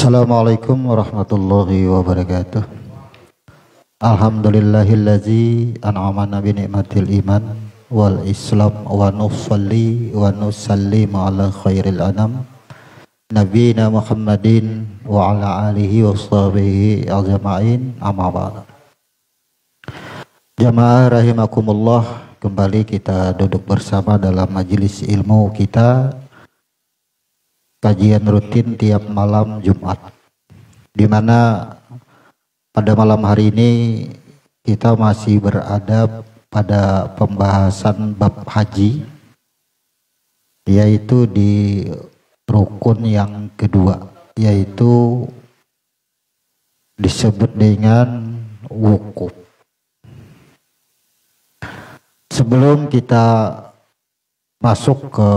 Assalamualaikum warahmatullahi wabarakatuh. Alhamdulillahillazi an'amana bi ni'matil iman wal islam wa nusalli wa nusallimu ala khairil anam nabiyina Muhammadin wa ala alihi wa sahbihi ajma'in, amma ba'd. Jamaah rahimakumullah, kembali kita duduk bersama dalam majelis ilmu kita, kajian rutin tiap malam Jumat, di mana pada malam hari ini kita masih berada pada pembahasan bab haji, yaitu di rukun yang kedua, yaitu disebut dengan wukuf. Sebelum kita masuk ke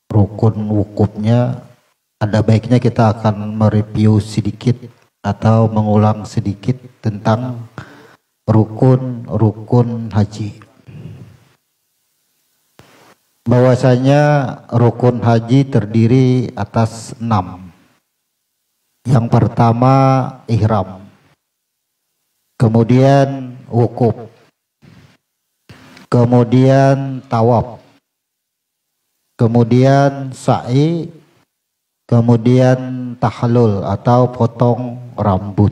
rukun wukufnya, ada baiknya kita akan mereview sedikit atau mengulang sedikit tentang rukun haji. Bahwasanya rukun haji terdiri atas 6. Yang pertama ihram, kemudian wukuf, kemudian tawaf, kemudian sa'i, kemudian tahallul atau potong rambut.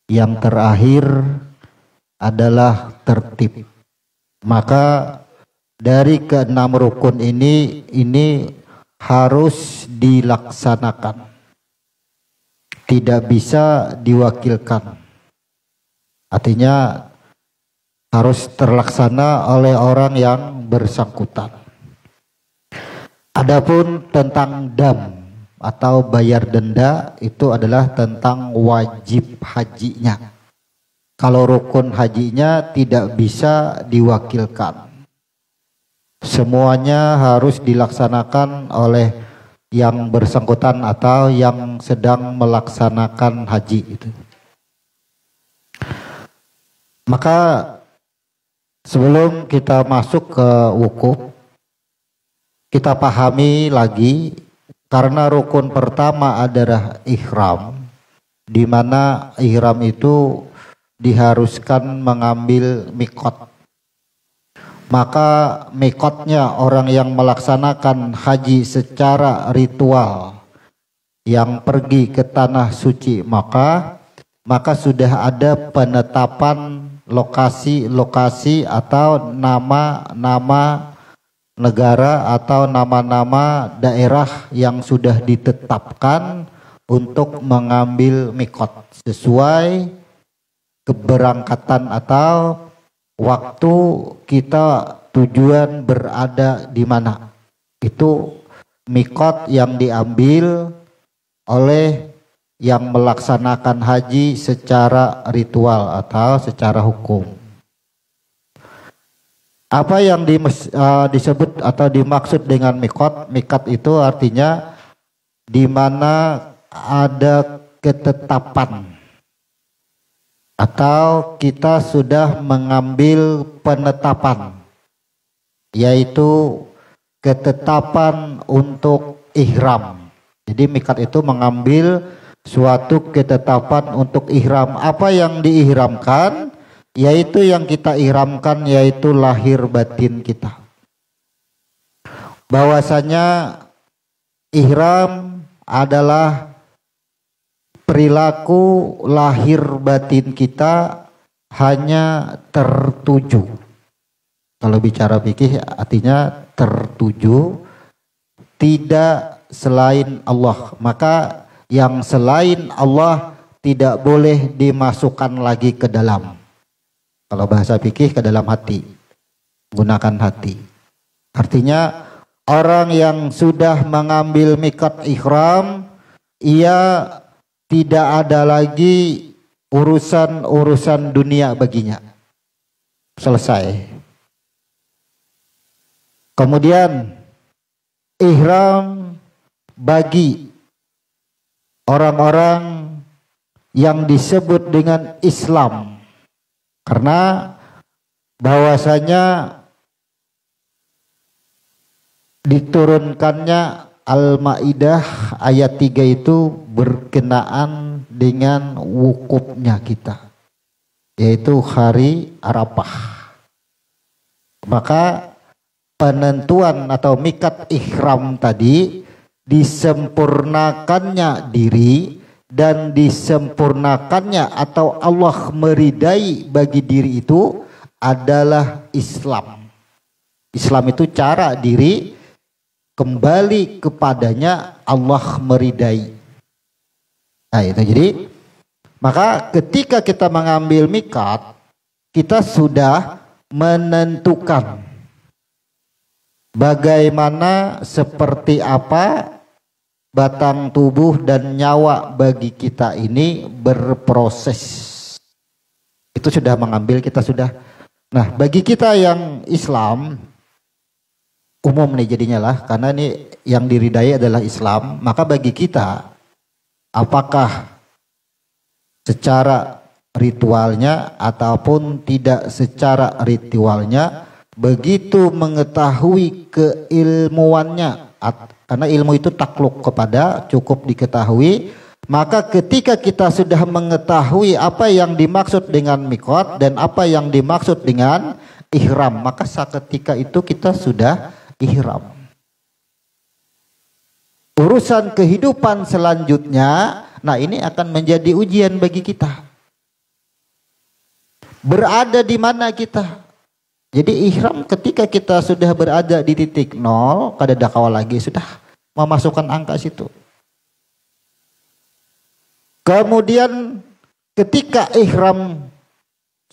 Yang terakhir adalah tertib. Maka dari ke-6 rukun ini harus dilaksanakan, tidak bisa diwakilkan. Artinya harus terlaksana oleh orang yang bersangkutan. Adapun tentang dam atau bayar denda, itu adalah tentang wajib hajinya. Kalau rukun hajinya tidak bisa diwakilkan. Semuanya harus dilaksanakan oleh yang bersangkutan atau yang sedang melaksanakan haji itu. Maka sebelum kita masuk ke wukuf, kita pahami lagi, karena rukun pertama adalah ihram, di mana ihram itu diharuskan mengambil mikot. Maka mikotnya orang yang melaksanakan haji secara ritual, yang pergi ke tanah suci Makkah, maka sudah ada penetapan lokasi-lokasi atau nama-nama negara atau nama-nama daerah yang sudah ditetapkan untuk mengambil mikot sesuai keberangkatan atau waktu kita tujuan berada di mana. Itu mikot yang diambil oleh yang melaksanakan haji secara ritual atau secara hukum. Apa yang disebut atau dimaksud dengan mikot? Mikot itu artinya di mana ada ketetapan atau kita sudah mengambil penetapan, yaitu ketetapan untuk ihram. Jadi mikot itu mengambil suatu ketetapan untuk ihram. Apa yang diihramkan? Yaitu yang kita ihramkan, yaitu lahir batin kita. Bahwasanya ihram adalah perilaku lahir batin kita hanya tertuju. Kalau bicara fikih artinya tertuju, tidak selain Allah. Maka yang selain Allah tidak boleh dimasukkan lagi ke dalam. Kalau bahasa fikih, ke dalam hati, gunakan hati. Artinya orang yang sudah mengambil mikot ihram, ia tidak ada lagi urusan dunia baginya. Selesai. Kemudian ihram bagi orang-orang yang disebut dengan Islam, karena bahwasanya diturunkannya Al-Maidah ayat 3 itu berkenaan dengan wukufnya kita, yaitu hari Arafah. Maka penentuan atau mikat ihram tadi disempurnakannya diri dan disempurnakannya atau Allah meridai bagi diri itu adalah Islam. Islam itu cara diri kembali kepadanya Allah meridai. Nah itu jadi maka ketika kita mengambil mikat, kita sudah menentukan bagaimana, seperti apa batang tubuh dan nyawa bagi kita ini berproses. Itu sudah mengambil, kita sudah. Nah bagi kita yang Islam umum nih jadinya lah, karena ini yang diridai adalah Islam, maka bagi kita apakah secara ritualnya ataupun tidak secara ritualnya, begitu mengetahui keilmuannya, karena ilmu itu takluk kepada, cukup diketahui, maka ketika kita sudah mengetahui apa yang dimaksud dengan miqat dan apa yang dimaksud dengan ihram, maka seketika itu kita sudah ihram. Urusan kehidupan selanjutnya, nah ini akan menjadi ujian bagi kita. Berada di mana kita? Jadi ihram ketika kita sudah berada di titik nol, kada ada kawal lagi, sudah memasukkan angka situ. Kemudian ketika ihram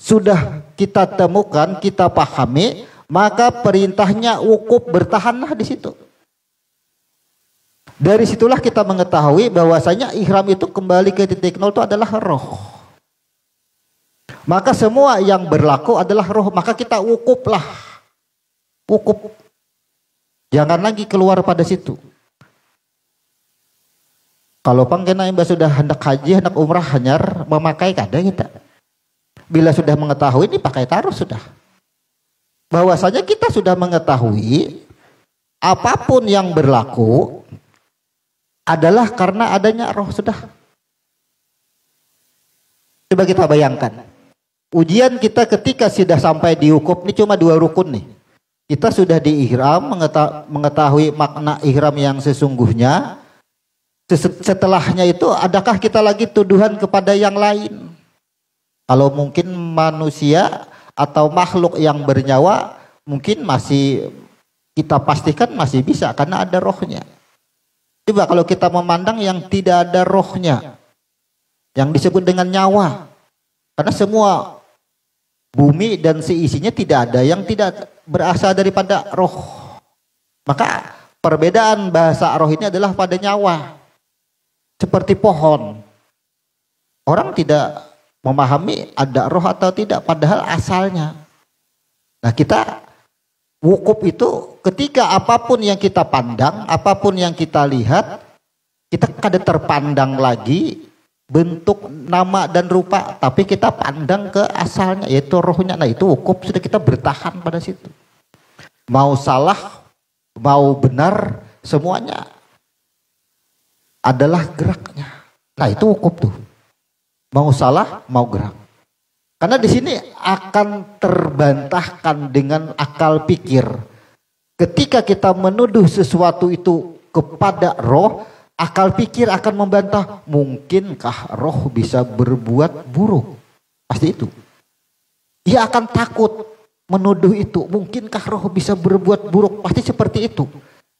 sudah kita temukan, kita pahami, maka perintahnya wukuf, bertahanlah di situ. Dari situlah kita mengetahui bahwasanya ihram itu kembali ke titik nol itu adalah roh. Maka semua yang berlaku adalah roh, maka kita wukuflah. Wukuf. Jangan lagi keluar pada situ. Kalau pangkena yang sudah hendak haji, hendak umrah, hanyar memakai kada kita. Bila sudah mengetahui ini pakai taruh sudah. Bahwasanya kita sudah mengetahui apapun yang berlaku adalah karena adanya roh sudah. Coba kita bayangkan. Ujian kita ketika sudah sampai di wukuf ini cuma 2 rukun nih. Kita sudah di ihram, mengetahui makna ihram yang sesungguhnya. Setelahnya itu adakah kita lagi tuduhan kepada yang lain? Kalau mungkin manusia atau makhluk yang bernyawa mungkin masih kita pastikan masih bisa karena ada rohnya. Coba kalau kita memandang yang tidak ada rohnya, yang disebut dengan nyawa, karena semua bumi dan seisinya tidak ada yang tidak berasal daripada roh. Maka perbedaan bahasa roh ini adalah pada nyawa. Seperti pohon. Orang tidak memahami ada roh atau tidak padahal asalnya. Nah kita wukuf itu ketika apapun yang kita pandang, apapun yang kita lihat, kita kada terpandang lagi bentuk, nama dan rupa, tapi kita pandang ke asalnya, yaitu rohnya. Nah itu wukuf, sudah kita bertahan pada situ. Mau salah, mau benar, semuanya adalah geraknya. Nah itu wukuf tuh. Mau salah, mau gerak. Karena di sini akan terbantahkan dengan akal pikir. Ketika kita menuduh sesuatu itu kepada roh, akal pikir akan membantah, mungkinkah roh bisa berbuat buruk? Pasti itu. Ia akan takut menuduh itu, mungkinkah roh bisa berbuat buruk? Pasti seperti itu.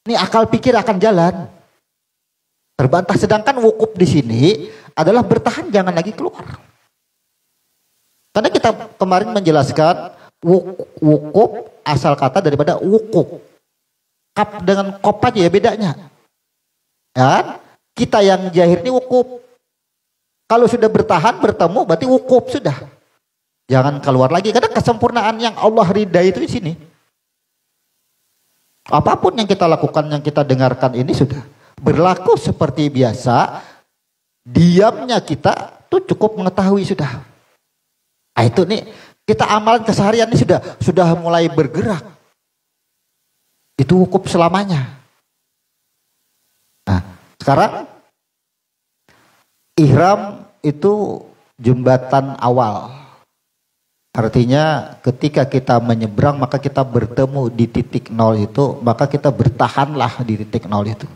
Ini akal pikir akan jalan. Terbantah, sedangkan wukuf di sini adalah bertahan, jangan lagi keluar. Karena kita kemarin menjelaskan wukuf asal kata daripada wukuf. Kap dengan kop aja ya bedanya. Ya, kita yang jahir ini wukuf. Kalau sudah bertahan, bertemu, berarti wukuf sudah. Jangan keluar lagi. Karena kesempurnaan yang Allah ridai itu di sini. Apapun yang kita lakukan, yang kita dengarkan ini sudah berlaku seperti biasa. Diamnya kita tuh cukup mengetahui sudah. Nah itu nih, kita amalan keseharian ini sudah mulai bergerak. Itu wukuf selamanya. Nah, sekarang Ihram itu jembatan awal. Artinya ketika kita menyeberang maka kita bertemu di titik nol itu, maka kita bertahanlah di titik nol itu.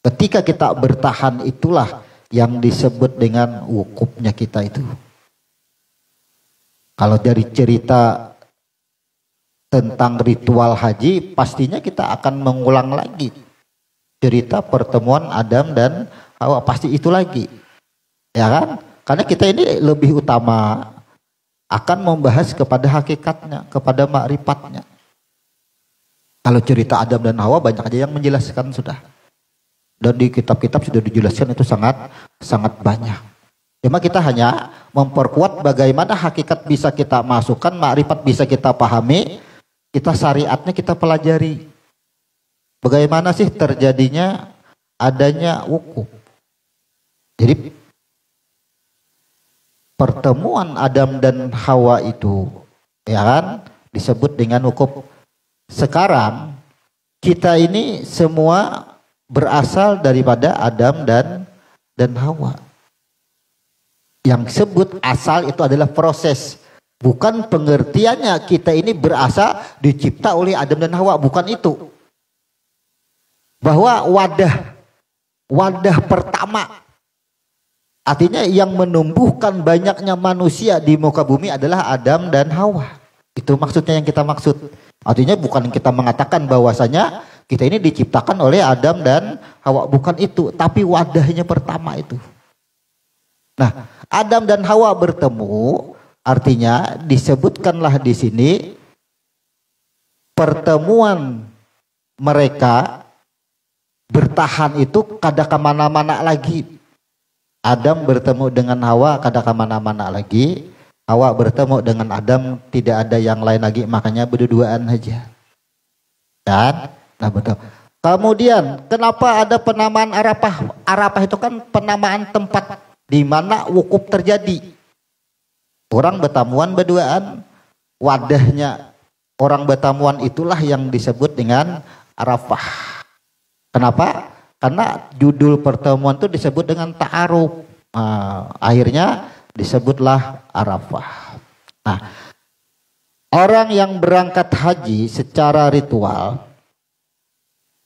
Ketika kita bertahan itulah yang disebut dengan wukufnya kita itu. Kalau dari cerita tentang ritual haji, pastinya kita akan mengulang lagi cerita pertemuan Adam dan Hawa, pasti itu lagi. Ya kan? Karena kita ini lebih utama akan membahas kepada hakikatnya, kepada ma'rifatnya. Kalau cerita Adam dan Hawa banyak aja yang menjelaskan sudah. Dan di kitab-kitab sudah dijelaskan itu sangat banyak. Cuma kita hanya memperkuat bagaimana hakikat bisa kita masukkan, ma'rifat bisa kita pahami, kita syariatnya kita pelajari. Bagaimana sih terjadinya adanya wukuf. Jadi pertemuan Adam dan Hawa itu, ya kan, disebut dengan wukuf. Sekarang kita ini semua berasal daripada Adam dan Hawa. Yang sebut asal itu adalah proses, bukan pengertiannya kita ini berasal dicipta oleh Adam dan Hawa, bukan itu. Bahwa wadah pertama, artinya yang menumbuhkan banyaknya manusia di muka bumi adalah Adam dan Hawa. Itu maksudnya yang kita maksud. Artinya bukan kita mengatakan bahwasanya kita ini diciptakan oleh Adam dan Hawa, bukan itu, tapi wadahnya pertama itu. Nah, Adam dan Hawa bertemu, artinya disebutkanlah di sini pertemuan mereka bertahan itu kada kemana-mana lagi. Adam bertemu dengan Hawa kada kemana-mana lagi. Hawa bertemu dengan Adam, tidak ada yang lain lagi, makanya berduaan aja. Dan nah betul. Kemudian kenapa ada penamaan Arafah? Arafah itu kan penamaan tempat di mana wukuf terjadi. Orang bertamuan berduaan, wadahnya orang bertamuan itulah yang disebut dengan Arafah. Kenapa? Karena judul pertemuan itu disebut dengan ta'aruf. Akhirnya disebutlah Arafah. Nah, orang yang berangkat haji secara ritual,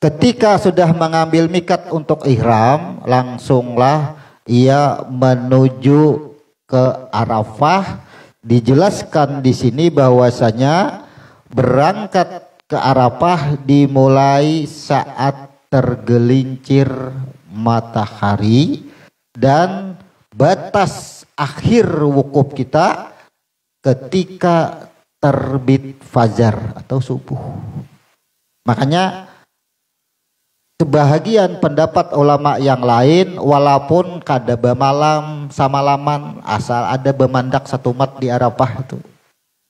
ketika sudah mengambil mikat untuk ihram, langsunglah ia menuju ke Arafah. Dijelaskan di sini bahwasanya berangkat ke Arafah dimulai saat tergelincir matahari, dan batas akhir wukuf kita ketika terbit fajar atau subuh. Makanya sebahagian pendapat ulama yang lain, walaupun kada bemalam samalaman, asal ada bemandak satu mat di Arafah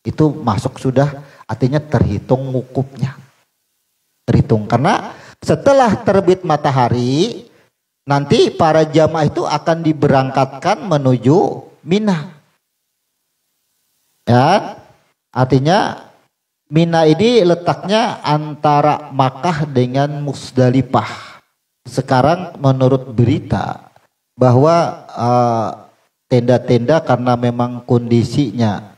itu masuk sudah, artinya terhitung wukufnya. Terhitung karena setelah terbit matahari nanti para jamaah itu akan diberangkatkan menuju Mina. Ya, artinya Mina ini letaknya antara Makkah dengan Musdalifah. Sekarang menurut berita bahwa tenda-tenda karena memang kondisinya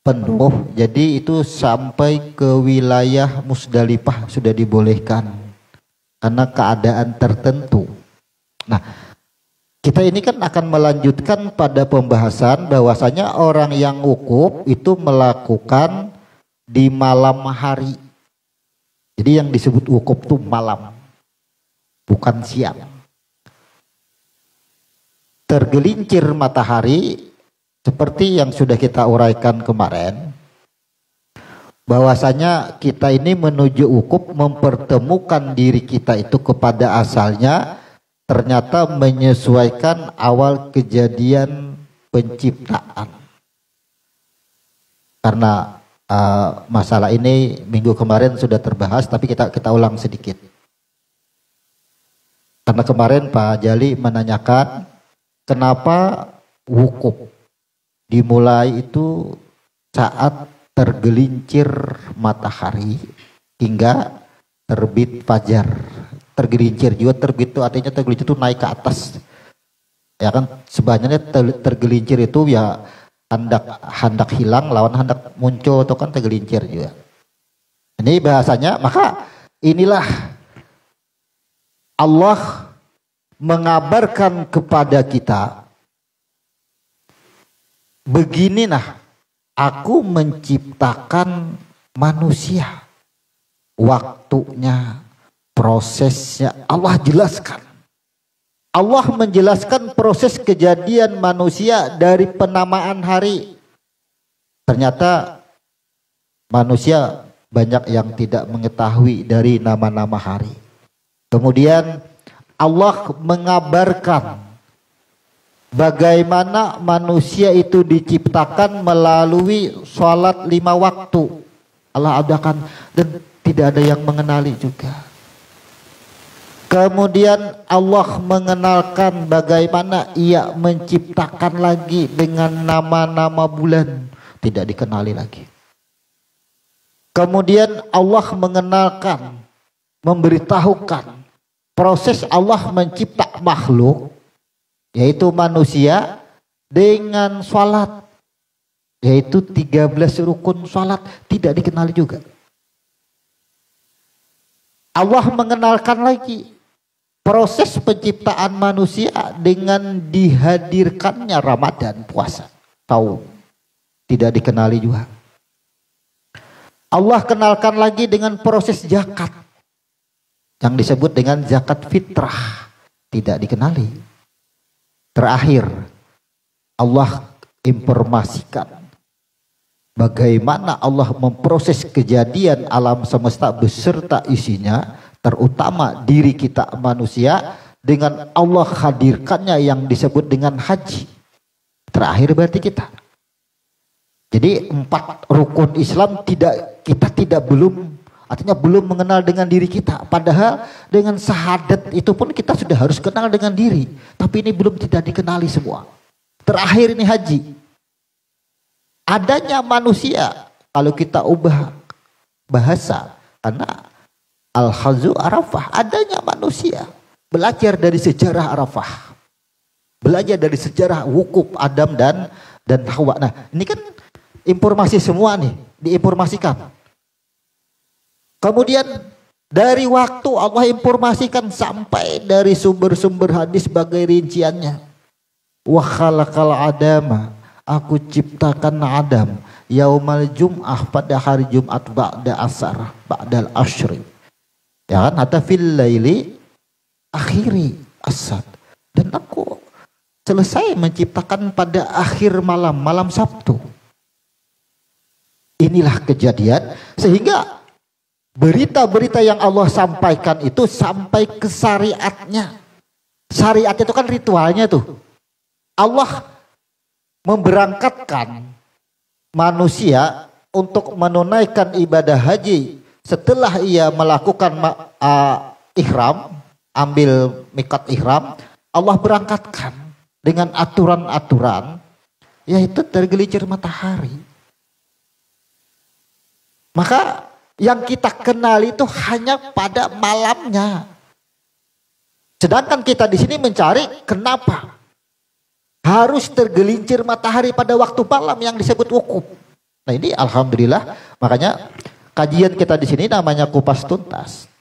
penuh, jadi itu sampai ke wilayah Musdalifah sudah dibolehkan karena keadaan tertentu. Nah, kita ini kan akan melanjutkan pada pembahasan bahwasanya orang yang wukuf itu melakukan di malam hari. Jadi yang disebut wukuf itu malam, bukan siang. Tergelincir matahari seperti yang sudah kita uraikan kemarin, bahwasanya kita ini menuju wukuf mempertemukan diri kita itu kepada asalnya, ternyata menyesuaikan awal kejadian penciptaan. Karena masalah ini minggu kemarin sudah terbahas, tapi kita ulang sedikit. Karena kemarin Pak Jali menanyakan kenapa wukuf dimulai itu saat tergelincir matahari hingga terbit fajar. Tergelincir juga, terbit itu artinya tergelincir itu naik ke atas. Ya kan sebenarnya tergelincir itu ya hendak hilang lawan hendak muncul itu kan tergelincir juga. Ini bahasanya, maka inilah Allah mengabarkan kepada kita, beginilah aku menciptakan manusia. Waktunya, prosesnya Allah jelaskan. Allah menjelaskan proses kejadian manusia dari penamaan hari. Ternyata manusia banyak yang tidak mengetahui dari nama-nama hari. Kemudian Allah mengabarkan bagaimana manusia itu diciptakan melalui sholat 5 waktu. Allah adakan dan tidak ada yang mengenali juga. Kemudian Allah mengenalkan bagaimana ia menciptakan lagi dengan nama-nama bulan, tidak dikenali lagi. Kemudian Allah mengenalkan, memberitahukan proses Allah mencipta makhluk, yaitu manusia, dengan sholat, yaitu 13 rukun sholat, tidak dikenali juga. Allah mengenalkan lagi proses penciptaan manusia dengan dihadirkannya Ramadan, puasa, tahu, tidak dikenali juga. Allah kenalkan lagi dengan proses zakat yang disebut dengan zakat fitrah, tidak dikenali. Terakhir Allah informasikan bagaimana Allah memproses kejadian alam semesta beserta isinya, terutama diri kita manusia, dengan Allah hadirkannya yang disebut dengan haji. Terakhir berarti kita. Jadi 4 rukun Islam kita tidak belum mengenal dengan diri kita. Padahal dengan syahadat itu pun kita sudah harus kenal dengan diri. Tapi ini belum tidak dikenali semua. Terakhir ini haji. Adanya manusia, kalau kita ubah bahasa, karena Al-Hazu Arafah, adanya manusia. Belajar dari sejarah Arafah. Belajar dari sejarah wukuf Adam dan Hawa. Nah, ini kan informasi semua nih, diinformasikan. Kemudian dari waktu Allah informasikan sampai dari sumber-sumber hadis sebagai rinciannya. Wa khalaqal adama, aku ciptakan Adam yaumal jum'ah, pada hari Jumat, ba'da asar, ba'dal asyri. Ya kan, hatta fil laili akhiri asad. Dan aku selesai menciptakan pada akhir malam, malam Sabtu. Inilah kejadian, sehingga berita-berita yang Allah sampaikan itu sampai ke syariatnya. Syariat itu kan ritualnya tuh. Allah memberangkatkan manusia untuk menunaikan ibadah haji. Setelah ia melakukan ihram, ambil miqat ihram, Allah berangkatkan dengan aturan-aturan, yaitu tergelincir matahari. Maka yang kita kenal itu hanya pada malamnya. Sedangkan kita di sini mencari kenapa harus tergelincir matahari pada waktu malam yang disebut wukuf. Nah ini alhamdulillah, makanya kajian kita di sini namanya kupas tuntas.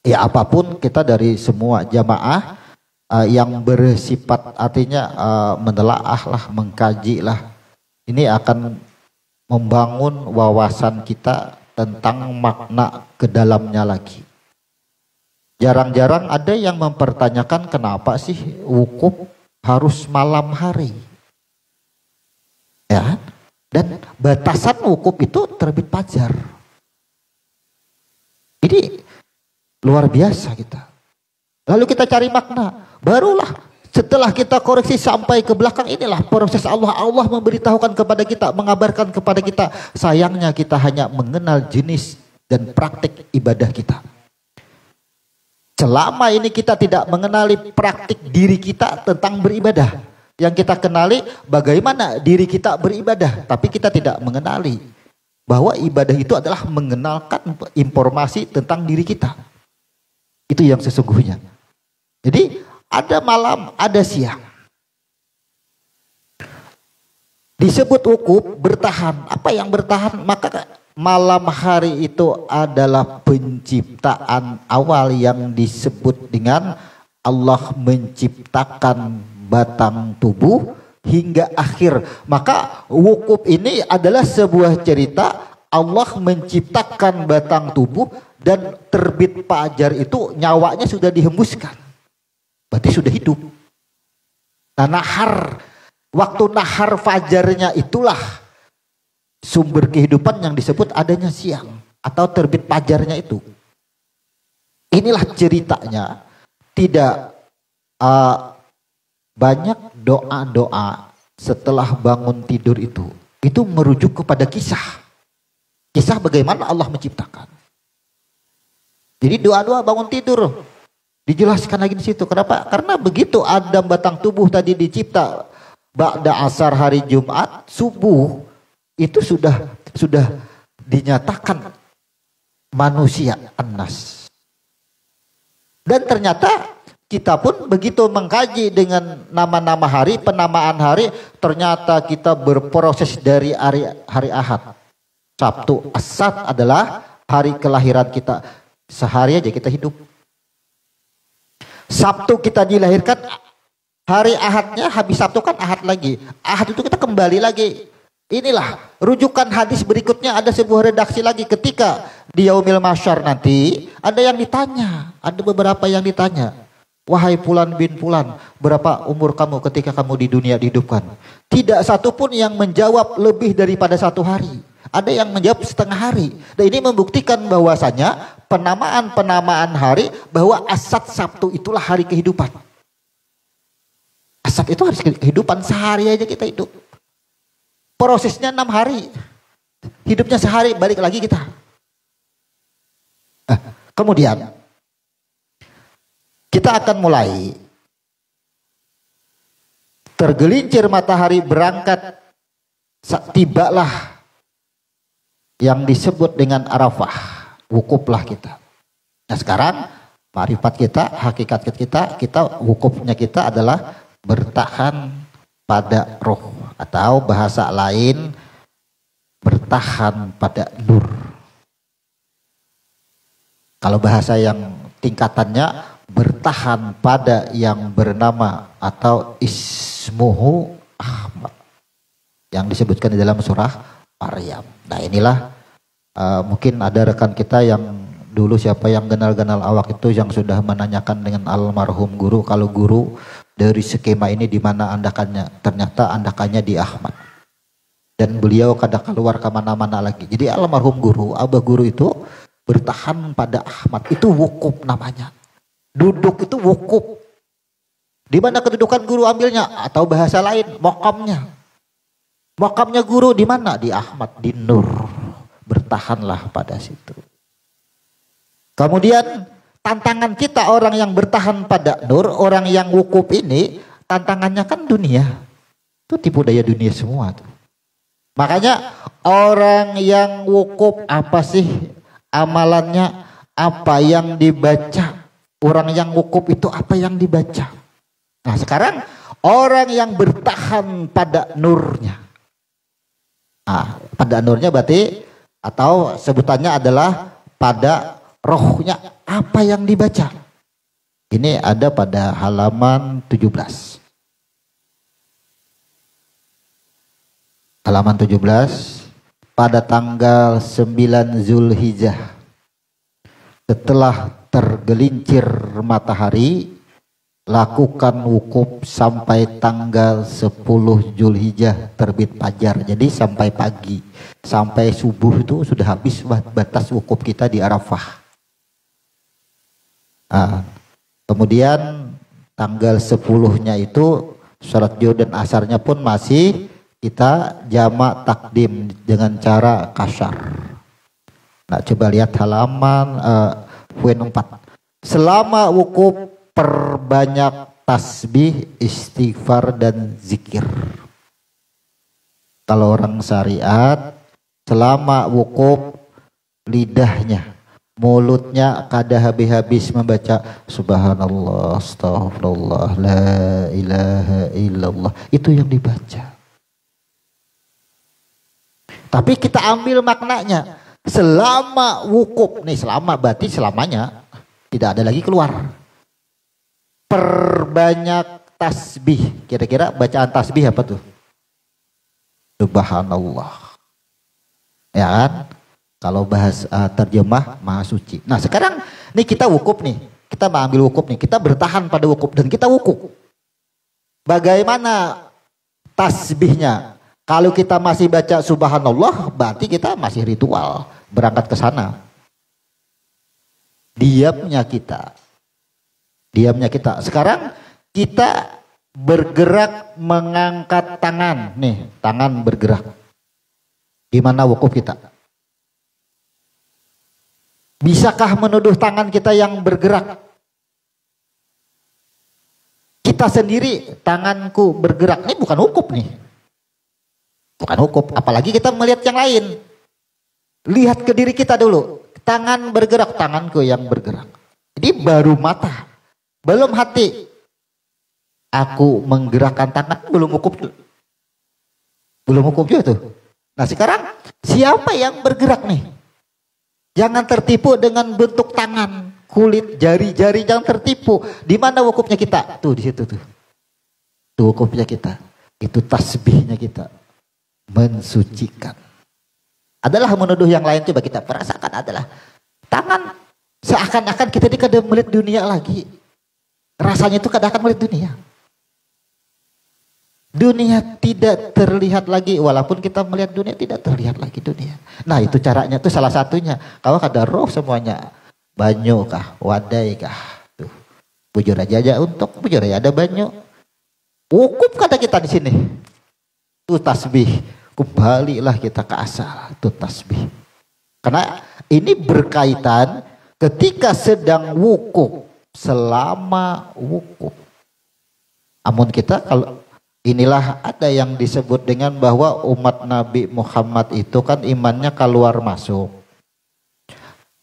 Ya apapun kita dari semua jamaah yang bersifat artinya menelaah lah, mengkaji lah. Ini akan membangun wawasan kita tentang makna ke dalamnya lagi. Jarang-jarang ada yang mempertanyakan kenapa sih wukuf harus malam hari. Ya, dan batasan wukuf itu terbit fajar. Ini luar biasa kita. Lalu kita cari makna. Barulah setelah kita koreksi sampai ke belakang, inilah proses Allah. Allah memberitahukan kepada kita, mengabarkan kepada kita. Sayangnya kita hanya mengenal jenis dan praktik ibadah kita. Selama ini kita tidak mengenali praktik diri kita tentang beribadah. Yang kita kenali bagaimana diri kita beribadah. Tapi kita tidak mengenali bahwa ibadah itu adalah mengenalkan informasi tentang diri kita. Itu yang sesungguhnya. Jadi ada malam, ada siang. Disebut wukuf bertahan. Apa yang bertahan? Maka malam hari itu adalah penciptaan awal yang disebut dengan Allah menciptakan batang tubuh hingga akhir. Maka wukuf ini adalah sebuah cerita Allah menciptakan batang tubuh dan terbit fajar itu nyawanya sudah dihembuskan. Berarti sudah hidup. Nah, nahar, waktu nahar fajarnya itulah sumber kehidupan yang disebut adanya siang atau terbit fajarnya itu. Inilah ceritanya. Tidak banyak doa-doa setelah bangun tidur itu merujuk kepada kisah bagaimana Allah menciptakan. Jadi doa-doa bangun tidur dijelaskan lagi di situ. Kenapa? Karena begitu Adam batang tubuh tadi dicipta ba'da asar hari Jumat, subuh itu sudah dinyatakan manusia An-Nas. Dan ternyata kita pun begitu mengkaji dengan nama-nama hari, penamaan hari, ternyata kita berproses dari hari Ahad. Sabtu, Asad adalah hari kelahiran kita. Sehari aja kita hidup. Sabtu kita dilahirkan, hari Ahadnya habis Sabtu kan Ahad lagi. Ahad itu kita kembali lagi. Inilah rujukan hadis berikutnya, ada sebuah redaksi lagi ketika di Yaumil Mahsyar nanti ada yang ditanya, ada beberapa yang ditanya. Wahai Fulan bin Fulan, berapa umur kamu ketika kamu di dunia dihidupkan? Tidak satu pun yang menjawab lebih daripada 1 hari. Ada yang menjawab setengah hari. Dan ini membuktikan bahwasanya penamaan hari bahwa Asad Sabtu itulah hari kehidupan. Asad itu hari kehidupan, sehari aja kita hidup. Prosesnya 6 hari. Hidupnya sehari, balik lagi kita. Kemudian kita akan mulai tergelincir matahari berangkat, tibalah yang disebut dengan Arafah, wukuflah kita. Nah sekarang marifat kita, hakikat kita wukufnya kita adalah bertahan pada roh, atau bahasa lain bertahan pada nur. Kalau bahasa yang tingkatannya bertahan pada yang bernama atau ismuhu Ahmad yang disebutkan di dalam surah Maryam. Nah inilah mungkin ada rekan kita yang dulu siapa yang kenal awak itu yang sudah menanyakan dengan almarhum guru, kalau guru dari skema ini di mana andakannya, ternyata andakannya di Ahmad. Dan beliau kada keluar kemana-mana lagi. Jadi almarhum guru, abah guru itu bertahan pada Ahmad, itu wukuf namanya. Duduk itu wukuf. Di mana kedudukan guru ambilnya? Atau bahasa lain, mokamnya. Mokamnya guru di mana? Di Ahmad, di Nur. Bertahanlah pada situ. Kemudian tantangan kita orang yang bertahan pada Nur, orang yang wukuf ini, tantangannya kan dunia. Itu tipu daya dunia semua tuh. Makanya orang yang wukuf apa sih amalannya? Apa yang dibaca? Orang yang wukuf itu apa yang dibaca? Nah sekarang orang yang bertahan pada nurnya. Pada nurnya berarti atau sebutannya adalah pada rohnya, apa yang dibaca. Ini ada pada halaman 17. Halaman 17 pada tanggal 9 Zulhijjah setelah tergelincir matahari, lakukan wukuf sampai tanggal 10 Zulhijjah terbit fajar. Jadi sampai pagi, sampai subuh itu sudah habis batas wukuf kita di Arafah. Kemudian tanggal 10-nya itu sholat zuhur dan asarnya pun masih kita jamak takdim dengan cara kasar. Nah coba lihat halaman poin 4. Selama wukuf perbanyak tasbih, istighfar dan zikir. Kalau orang syariat selama wukuf lidahnya, mulutnya kada habis-habis membaca subhanallah, astaghfirullah, la ilaha illallah, itu yang dibaca. Tapi kita ambil maknanya. Selama wukuf, nih selama berarti selamanya tidak ada lagi keluar. Perbanyak tasbih. Kira-kira bacaan tasbih apa tuh? Subhanallah. Ya kan? Kalau bahas terjemah Maha Suci. Nah sekarang nih kita wukuf nih. Kita mengambil wukuf nih. Kita bertahan pada wukuf dan kita wukuf. Bagaimana tasbihnya? Kalau kita masih baca subhanallah, berarti kita masih ritual berangkat ke sana. Diamnya kita. Sekarang kita bergerak mengangkat tangan. Nih, tangan bergerak. Gimana wukuf kita? Bisakah menuduh tangan kita yang bergerak? Kita sendiri, tanganku bergerak. Ini bukan wukuf nih. Bukan wukuf, apalagi kita melihat yang lain. Lihat ke diri kita dulu. Tangan bergerak, tanganku yang bergerak. Ini baru mata, belum hati. Aku menggerakkan tangan, belum wukuf. Belum wukuf juga tuh. Nah sekarang siapa yang bergerak nih? Jangan tertipu dengan bentuk tangan, kulit, jari-jari, jangan tertipu. Di mana wukufnya kita? Tuh di situ tuh. Tuh wukufnya kita. Itu tasbihnya kita. Mensucikan. Adalah menuduh yang lain, coba kita perasakan adalah tangan seakan-akan kita ini kadang melihat dunia lagi. Rasanya itu kadang akan melihat dunia. Dunia tidak terlihat lagi, walaupun kita melihat dunia tidak terlihat lagi dunia. Nah itu caranya, itu salah satunya. Kalau ada roh semuanya, banyu kah, wadai kah, tuh bujur aja untuk bujur aja ada banyu. Wukuf kata kita di sini. Itu tasbih, kembalilah kita ke asal, itu tasbih. Karena ini berkaitan ketika sedang wukuf, selama wukuf. Amun kita kalau inilah ada yang disebut dengan bahwa umat Nabi Muhammad itu kan imannya keluar masuk.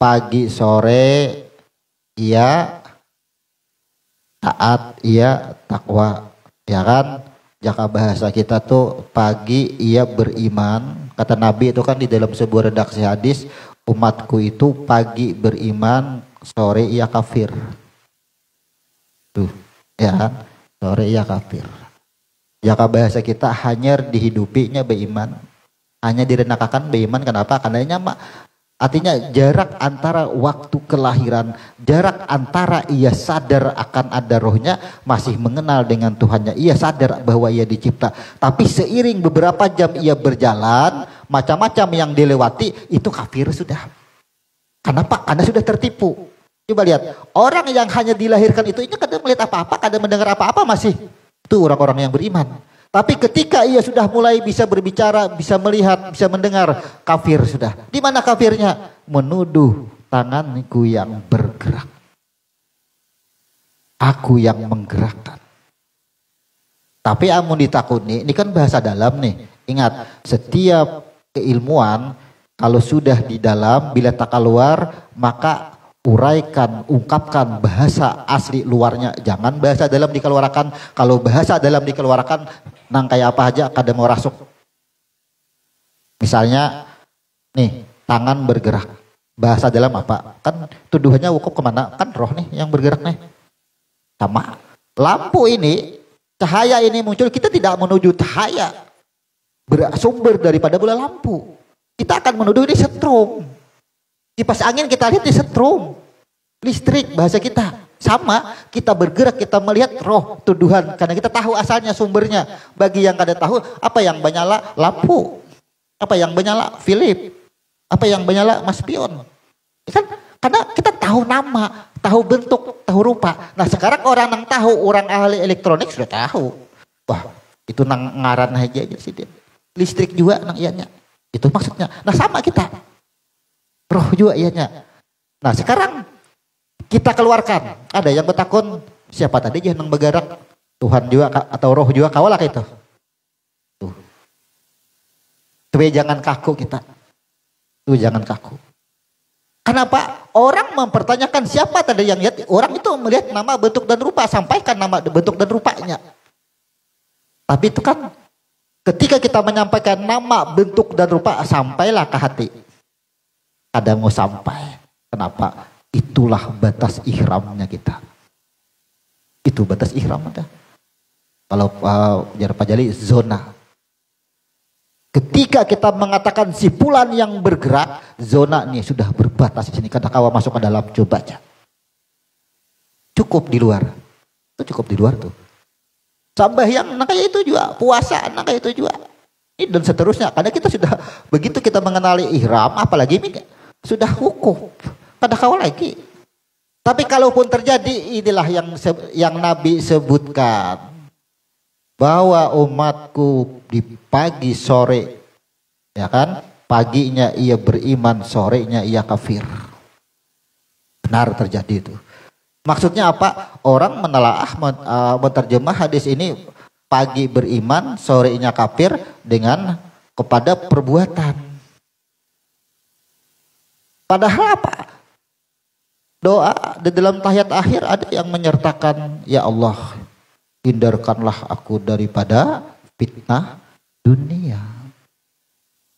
Pagi sore ia taat, ia takwa, ya kan? Jaka bahasa kita tuh pagi ia beriman. Kata Nabi itu kan di dalam sebuah redaksi hadis, umatku itu pagi beriman, sore ia kafir. Tuh, ya kan? Sore ia kafir. Jaka bahasa kita hanya dihidupinya beriman, hanya direnakakan beriman. Kenapa? Karena nyamak. Artinya jarak antara waktu kelahiran, jarak antara ia sadar akan ada rohnya, masih mengenal dengan Tuhannya. Ia sadar bahwa ia dicipta. Tapi seiring beberapa jam ia berjalan, macam-macam yang dilewati, itu kafir sudah. Kenapa? Karena sudah tertipu. Coba lihat, orang yang hanya dilahirkan itu kadang melihat apa-apa, kadang mendengar apa-apa masih. Itu orang-orang yang beriman. Tapi ketika ia sudah mulai bisa berbicara, bisa melihat, bisa mendengar, kafir sudah. Di mana kafirnya? Menuduh tanganku yang bergerak. Aku yang menggerakkan. Tapi amun ditakuni, ini kan bahasa dalam nih. Ingat, setiap keilmuan kalau sudah di dalam, bila tak keluar, maka uraikan, ungkapkan bahasa asli luarnya. Jangan bahasa dalam dikeluarkan. Kalau bahasa dalam dikeluarkan, nang kayak apa aja kada mau rasuk. Misalnya, nih tangan bergerak. Bahasa dalam apa? Kan tuduhannya wukuf kemana? Kan roh nih yang bergerak nih. Sama. Lampu ini, cahaya ini muncul, kita tidak menuju cahaya bersumber daripada bola lampu. Kita akan menuduh ini setrum. Kipas angin kita lihat di setrum, listrik bahasa kita. Sama, kita bergerak, kita melihat roh tuduhan. Karena kita tahu asalnya, sumbernya. Bagi yang kada tahu, apa yang menyala lampu. Apa yang menyala Philip. Apa yang menyala Mas Pion. Kan? Karena kita tahu nama, tahu bentuk, tahu rupa. Nah sekarang orang yang tahu, orang ahli elektronik sudah tahu. Wah itu nang ngaran aja sih dia. Listrik juga nang ianya. Itu maksudnya. Nah sama kita. Roh juga ianya. Nah sekarang kita keluarkan. Ada yang bertakun siapa tadi yang bergerak? Tuhan juga atau roh juga kawalah itu. Tuh. Tapi jangan kaku kita. Tuh jangan kaku. Kenapa? Orang mempertanyakan siapa tadi yang lihat. Orang itu melihat nama, bentuk dan rupa. Sampaikan nama, bentuk dan rupanya. Tapi itu kan Ketika kita menyampaikan nama, bentuk dan rupa, sampailah ke hati. Kadang mau sampai. Kenapa? Itulah batas ihramnya kita. Itu batas ihram ada. Kalau jar Pak Jali, zona. Ketika kita mengatakan sipulan yang bergerak, zona ini sudah berbatas di sini. Kata kawa masuk ke dalam, coba aja. Cukup di luar. Itu cukup di luar tuh. Sampai yang kayak itu juga, puasa kayak itu juga. Ini dan seterusnya. Karena kita sudah begitu kita mengenali ihram, apalagi ini sudah hukum. Kata kawa lagi. Tapi kalaupun terjadi, inilah yang Nabi sebutkan. Bahwa umatku di pagi sore, ya kan, paginya ia beriman, sorenya ia kafir. Benar terjadi itu. Maksudnya apa? Orang menelaah, menerjemah hadis ini, pagi beriman, sorenya kafir dengan kepada perbuatan. Padahal apa? Doa di dalam tahiyat akhir ada yang menyertakan, ya Allah, hindarkanlah aku daripada fitnah dunia.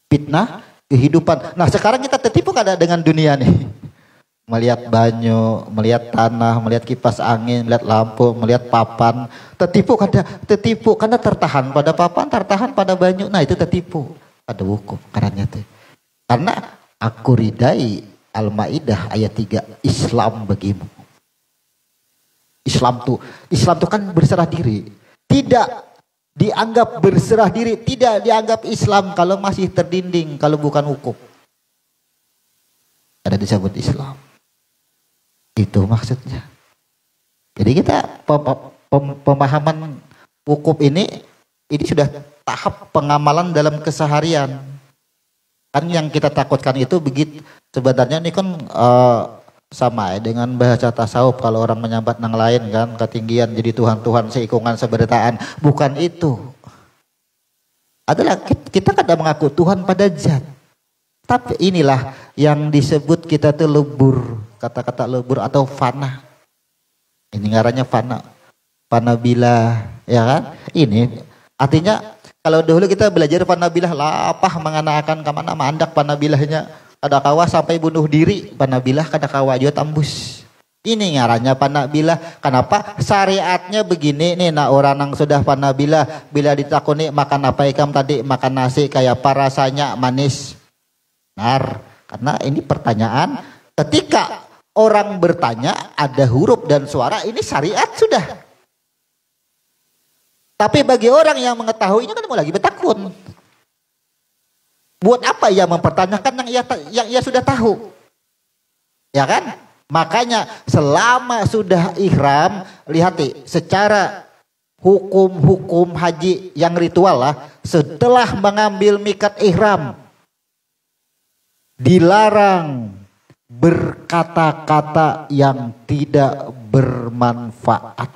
Fitnah kehidupan. Nah sekarang kita tertipu kada dengan dunia nih. Melihat banyu, melihat tanah, melihat kipas angin, melihat lampu, melihat papan. Tertipu karena tertahan pada papan, tertahan pada banyu. Nah itu tertipu. Ada hukum karena itu. Karena aku ridai Al-Maidah ayat 3, Islam bagimu. Islam tuh kan berserah diri. Tidak dianggap berserah diri, tidak dianggap Islam kalau masih terdinding, kalau bukan hukum. Ada disebut Islam. Itu maksudnya. Jadi kita pemahaman hukum ini sudah tahap pengamalan dalam keseharian. Kan yang kita takutkan itu begitu. Sebenarnya ini kan sama ya dengan bahasa tasawuf, kalau orang menyambat nang lain kan ketinggian jadi Tuhan seikungan seberitaan, bukan itu. Adalah kita kadang mengaku Tuhan pada zat, tapi inilah yang disebut kita tuh lebur, kata-kata lebur atau fana. Ini ngarannya fana bila, ya kan? Ini artinya kalau dahulu kita belajar fana bilah lapah menganakan kemana mandak fana bilahnya. Kada kawa sampai bunuh diri, panabilah kada kawa juga tembus. Ini ngarannya panabilah. Kenapa? Syariatnya begini nih, nah orang yang sudah panabilah, bila ditakuni makan apa ikam tadi, makan nasi kayak apa rasanya, manis. Benar. Karena ini pertanyaan, ketika orang bertanya ada huruf dan suara, ini syariat sudah. Tapi bagi orang yang mengetahuinya kan mau lagi bertakun. Buat apa ia mempertanyakan yang ia sudah tahu? Ya kan? Makanya selama sudah ihram, lihat secara hukum haji yang ritual lah, setelah mengambil mikat ihram, dilarang berkata-kata yang tidak bermanfaat.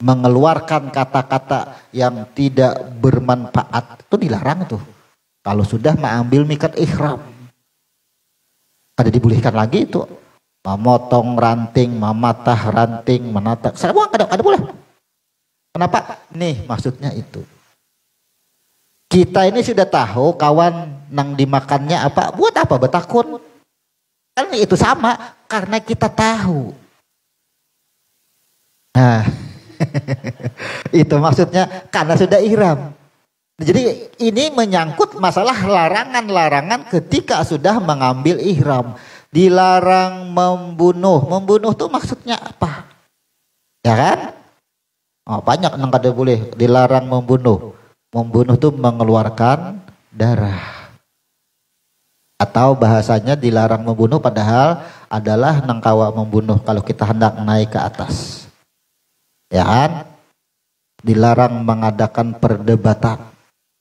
Mengeluarkan kata-kata yang tidak bermanfaat, itu dilarang tuh. Kalau sudah mengambil mikat ihram, ada dibolehkan lagi itu, memotong ranting, mematah ranting, menata. Semua ada boleh. Kenapa? Nih maksudnya itu. Kita ini sudah tahu kawan nang dimakannya apa, buat apa bertakun? Kan itu sama, karena kita tahu. Nah, itu maksudnya karena sudah ihram. Jadi ini menyangkut masalah larangan-larangan ketika sudah mengambil ihram. Dilarang membunuh. Membunuh tuh maksudnya apa? Ya kan? Oh, banyak yang kada boleh. Dilarang membunuh. Membunuh tuh mengeluarkan darah. Atau bahasanya dilarang membunuh padahal adalah nangkawa membunuh kalau kita hendak naik ke atas. Ya kan? Dilarang mengadakan perdebatan.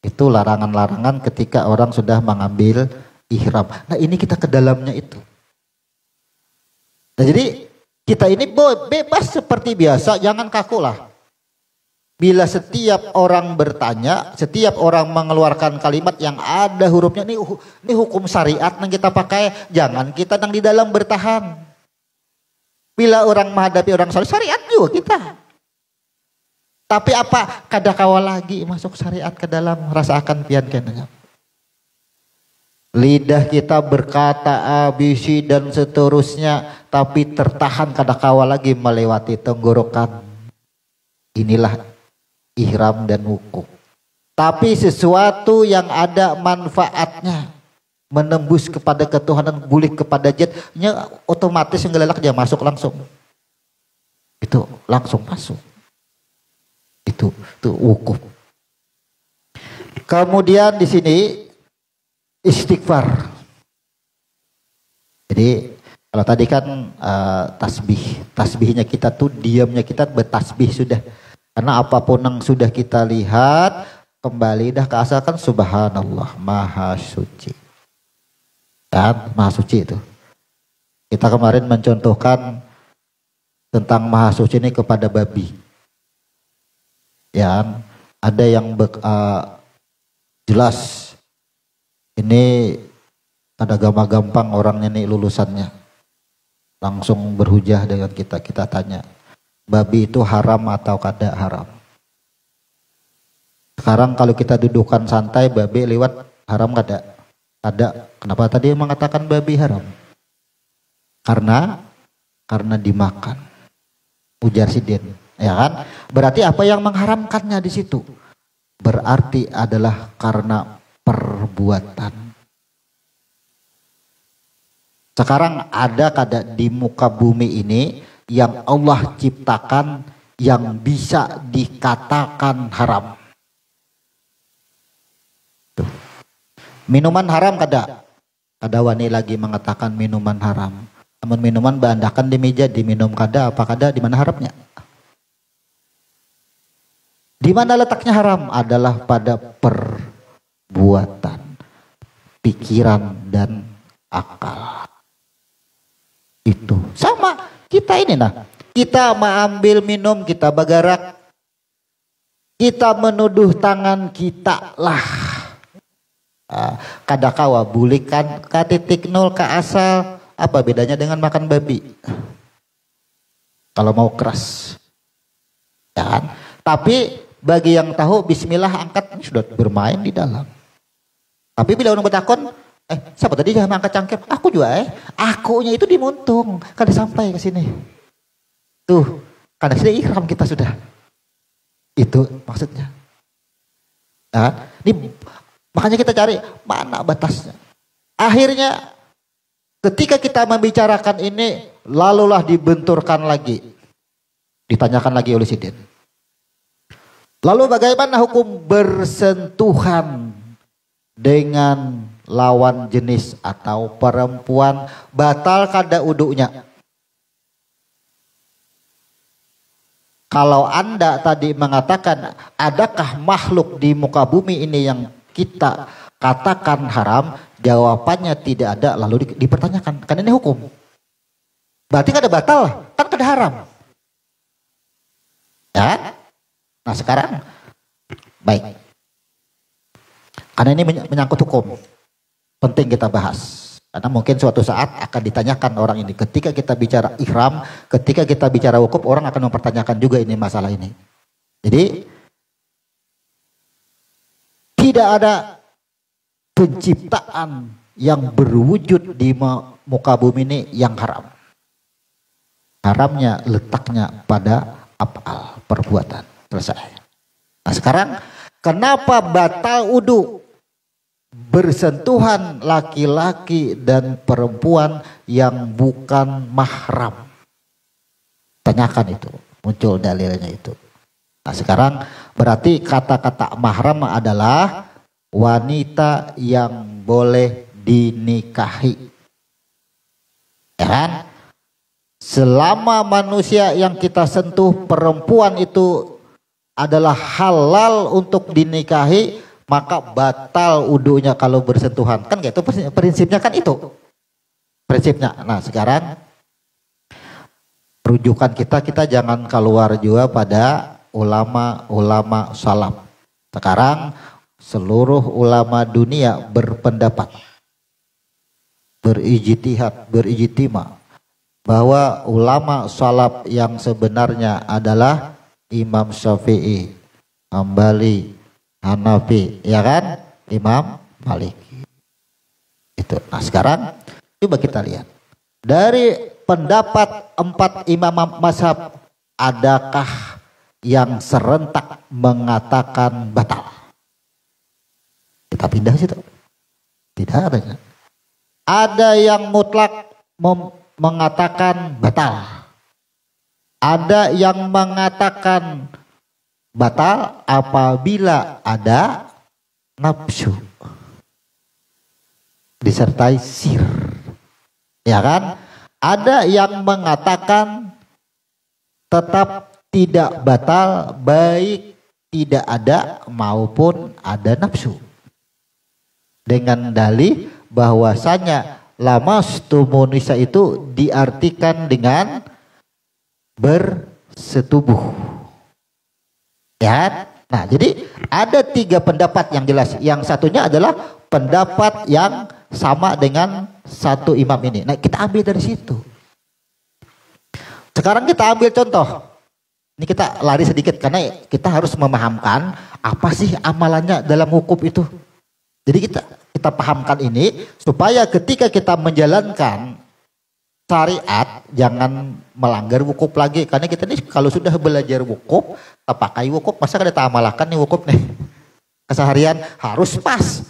Itu larangan-larangan ketika orang sudah mengambil ihram. Nah ini kita ke dalamnya itu. Nah, jadi kita ini bebas seperti biasa, jangan kaku lah. Bila setiap orang bertanya, setiap orang mengeluarkan kalimat yang ada hurufnya, ini hukum syariat yang kita pakai, jangan kita yang di dalam bertahan. Bila orang menghadapi orang syariat juga kita. Tapi apa? Kadakawa lagi masuk syariat ke dalam rasakan pian kenanya. Lidah kita berkata ABC dan seterusnya, tapi tertahan kadakawa lagi melewati tenggorokan. Inilah ihram dan wukuf. Tapi sesuatu yang ada manfaatnya, menembus kepada ketuhanan, gulik kepada jetnya, otomatis yang gelelak dia masuk langsung. Itu langsung masuk. Itu wukuf. Kemudian di sini istighfar. Jadi kalau tadi kan tasbihnya kita tuh diamnya kita bertasbih sudah. Karena apapun yang sudah kita lihat kembali dah ke asal kan subhanallah maha suci. Kan maha suci itu. Kita kemarin mencontohkan tentang maha suci ini kepada babi. Ya, ada yang jelas ini ada gampang orangnya nih lulusannya. Langsung berhujah dengan kita tanya, babi itu haram atau kada haram? Sekarang kalau kita dudukan santai, babi lewat haram kada? Kada. Kenapa tadi mengatakan babi haram? Karena dimakan. Ujar Sidin, ya kan? Berarti apa yang mengharamkannya di situ? Berarti adalah karena perbuatan. Sekarang ada kada di muka bumi ini yang Allah ciptakan yang bisa dikatakan haram. Tuh. Minuman haram kada? Kada wani lagi mengatakan minuman haram. Namun minuman beandakan di meja diminum kada apa kada di mana haramnya? Di mana letaknya haram? Adalah pada perbuatan, pikiran dan akal. Itu sama kita ini nah. Kita mengambil minum, kita bagarak, kita menuduh tangan kita lah. Kadakawa bulikan ke titik nol ke asal. Apa bedanya dengan makan babi? Kalau mau keras, ya kan? Tapi bagi yang tahu bismillah angkat sudah bermain di dalam. Tapi bila orang bertakon, siapa tadi jangan angkat cangkir? Aku juga akunya itu dimuntung, kada sampai ke sini. Tuh, kada sudah ihram kita sudah. Itu maksudnya. Nah, makanya kita cari mana batasnya. Akhirnya ketika kita membicarakan ini, lalulah dibenturkan lagi. Ditanyakan lagi oleh Sidin. Lalu bagaimana hukum bersentuhan dengan lawan jenis atau perempuan, batal kada uduknya? Kalau Anda tadi mengatakan adakah makhluk di muka bumi ini yang kita katakan haram, jawabannya tidak ada, lalu dipertanyakan, kan ini hukum. Berarti kada batal, kan kada haram. Ya? Nah sekarang, baik. Karena ini menyangkut hukum, penting kita bahas. Karena mungkin suatu saat akan ditanyakan orang ini. Ketika kita bicara ihram, ketika kita bicara wukuf, orang akan mempertanyakan juga ini masalah ini. Jadi, tidak ada penciptaan yang berwujud di muka bumi ini yang haram. Haramnya letaknya pada af'al, perbuatan. Selesai. Nah sekarang kenapa batal wudu? Bersentuhan laki-laki dan perempuan yang bukan mahram. Tanyakan itu, muncul dalilnya itu. Nah sekarang berarti kata-kata mahram adalah wanita yang boleh dinikahi. Ya kan? Selama manusia yang kita sentuh perempuan itu adalah halal untuk dinikahi, maka batal wudunya kalau bersentuhan. Kan gitu prinsipnya kan itu. Prinsipnya. Nah sekarang rujukan kita jangan keluar juga pada ulama-ulama salaf. Sekarang seluruh ulama dunia berpendapat, berijtihad, berijtima bahwa ulama salaf yang sebenarnya adalah Imam Syafi'i, Hambali, Hanafi, ya kan? Imam Maliki. Itu. Nah sekarang coba kita lihat dari pendapat 4 imam mazhab, adakah yang serentak mengatakan batal? Kita pindah situ. Tidak ada. Ada yang mutlak mengatakan batal. Ada yang mengatakan batal apabila ada nafsu disertai sir. Ya kan? Ada yang mengatakan tetap tidak batal baik tidak ada maupun ada nafsu. Dengan dalih bahwasanya lamastumun nisa itu diartikan dengan bersetubuh. Ya. Nah, jadi ada 3 pendapat yang jelas. Yang satunya adalah pendapat yang sama dengan satu imam ini. Nah, kita ambil dari situ. Sekarang kita ambil contoh. Ini kita lari sedikit karena kita harus memahamkan apa sih amalannya dalam hukum itu. Jadi kita pahamkan ini supaya ketika kita menjalankan syariat jangan melanggar wukuf lagi, karena kita ini kalau sudah belajar wukuf, kita pakai wukuf, masa kita amalkan nih wukuf nih keseharian harus pas.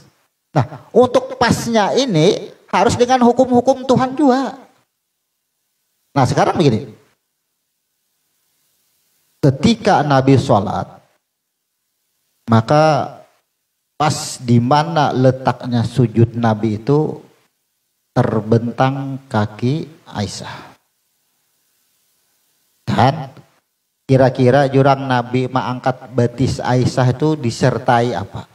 Nah untuk pasnya ini harus dengan hukum-hukum Tuhan juga. Nah sekarang begini, ketika Nabi sholat maka pas di mana letaknya sujud Nabi itu terbentang kaki Aisyah. Dan kira-kira jurang Nabi mengangkat betis Aisyah itu disertai apa?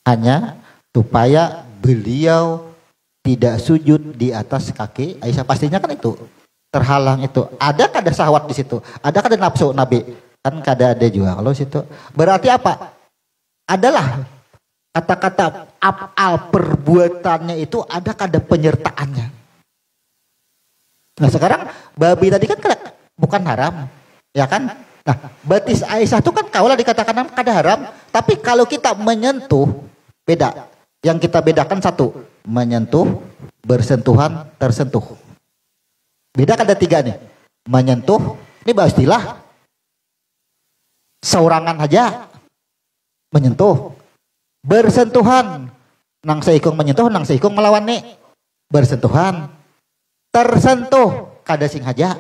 Hanya supaya beliau tidak sujud di atas kaki Aisyah. Pastinya kan itu terhalang itu. Ada kada syahwat di situ? Ada kada nafsu Nabi? Kan kada ada juga kalau situ. Berarti apa? Adalah kata-kata af'al perbuatannya itu ada kada penyertaannya. Nah sekarang babi tadi kan bukan haram, ya kan? Nah betis Aisyah itu kan kaulah dikatakan kada haram, tapi kalau kita menyentuh beda. Yang kita bedakan satu, menyentuh, bersentuhan, tersentuh. Beda kada 3 nih. Menyentuh, ini bahas istilah. Saurangan aja menyentuh, bersentuhan, nang seikung menyentuh, nang seikung melawan nih, bersentuhan, tersentuh, kada sing haja,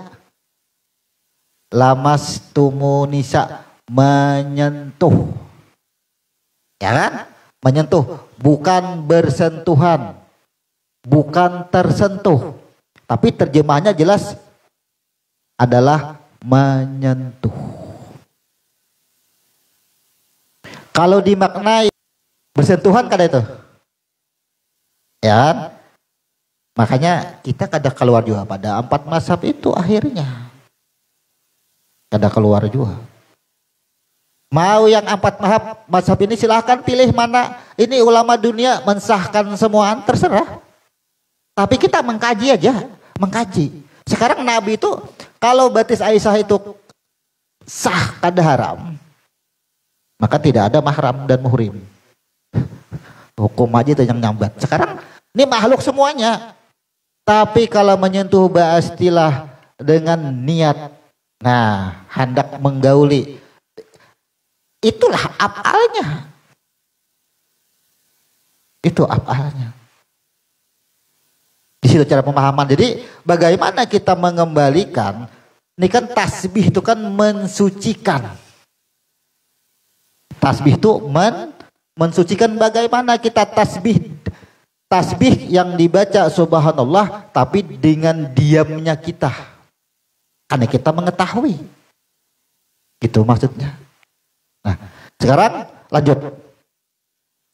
lamastumun nisa, menyentuh, ya kan, menyentuh, bukan bersentuhan, bukan tersentuh, tapi terjemahnya jelas adalah menyentuh. Kalau dimaknai bersentuhan kada itu, ya, makanya kita kada keluar juga pada 4 mazhab itu akhirnya, kada keluar juga. Mau yang 4 mazhab ini silahkan pilih mana. Ini ulama dunia mensahkan semua, terserah. Tapi kita mengkaji aja, mengkaji. Sekarang Nabi itu kalau betis Aisyah itu sah kada haram, maka tidak ada mahram dan muhrim. Hukum aja itu yang nyambat. Sekarang ini makhluk semuanya. Tapi kalau menyentuh istilah dengan niat, nah hendak menggauli, itulah af'alnya. Itu af'alnya. Di situ cara pemahaman. Jadi bagaimana kita mengembalikan? Ini kan tasbih itu kan mensucikan. Tasbih itu mensucikan. Bagaimana kita tasbih yang dibaca subhanallah tapi dengan diamnya kita, karena kita mengetahui itu maksudnya. Nah sekarang lanjut,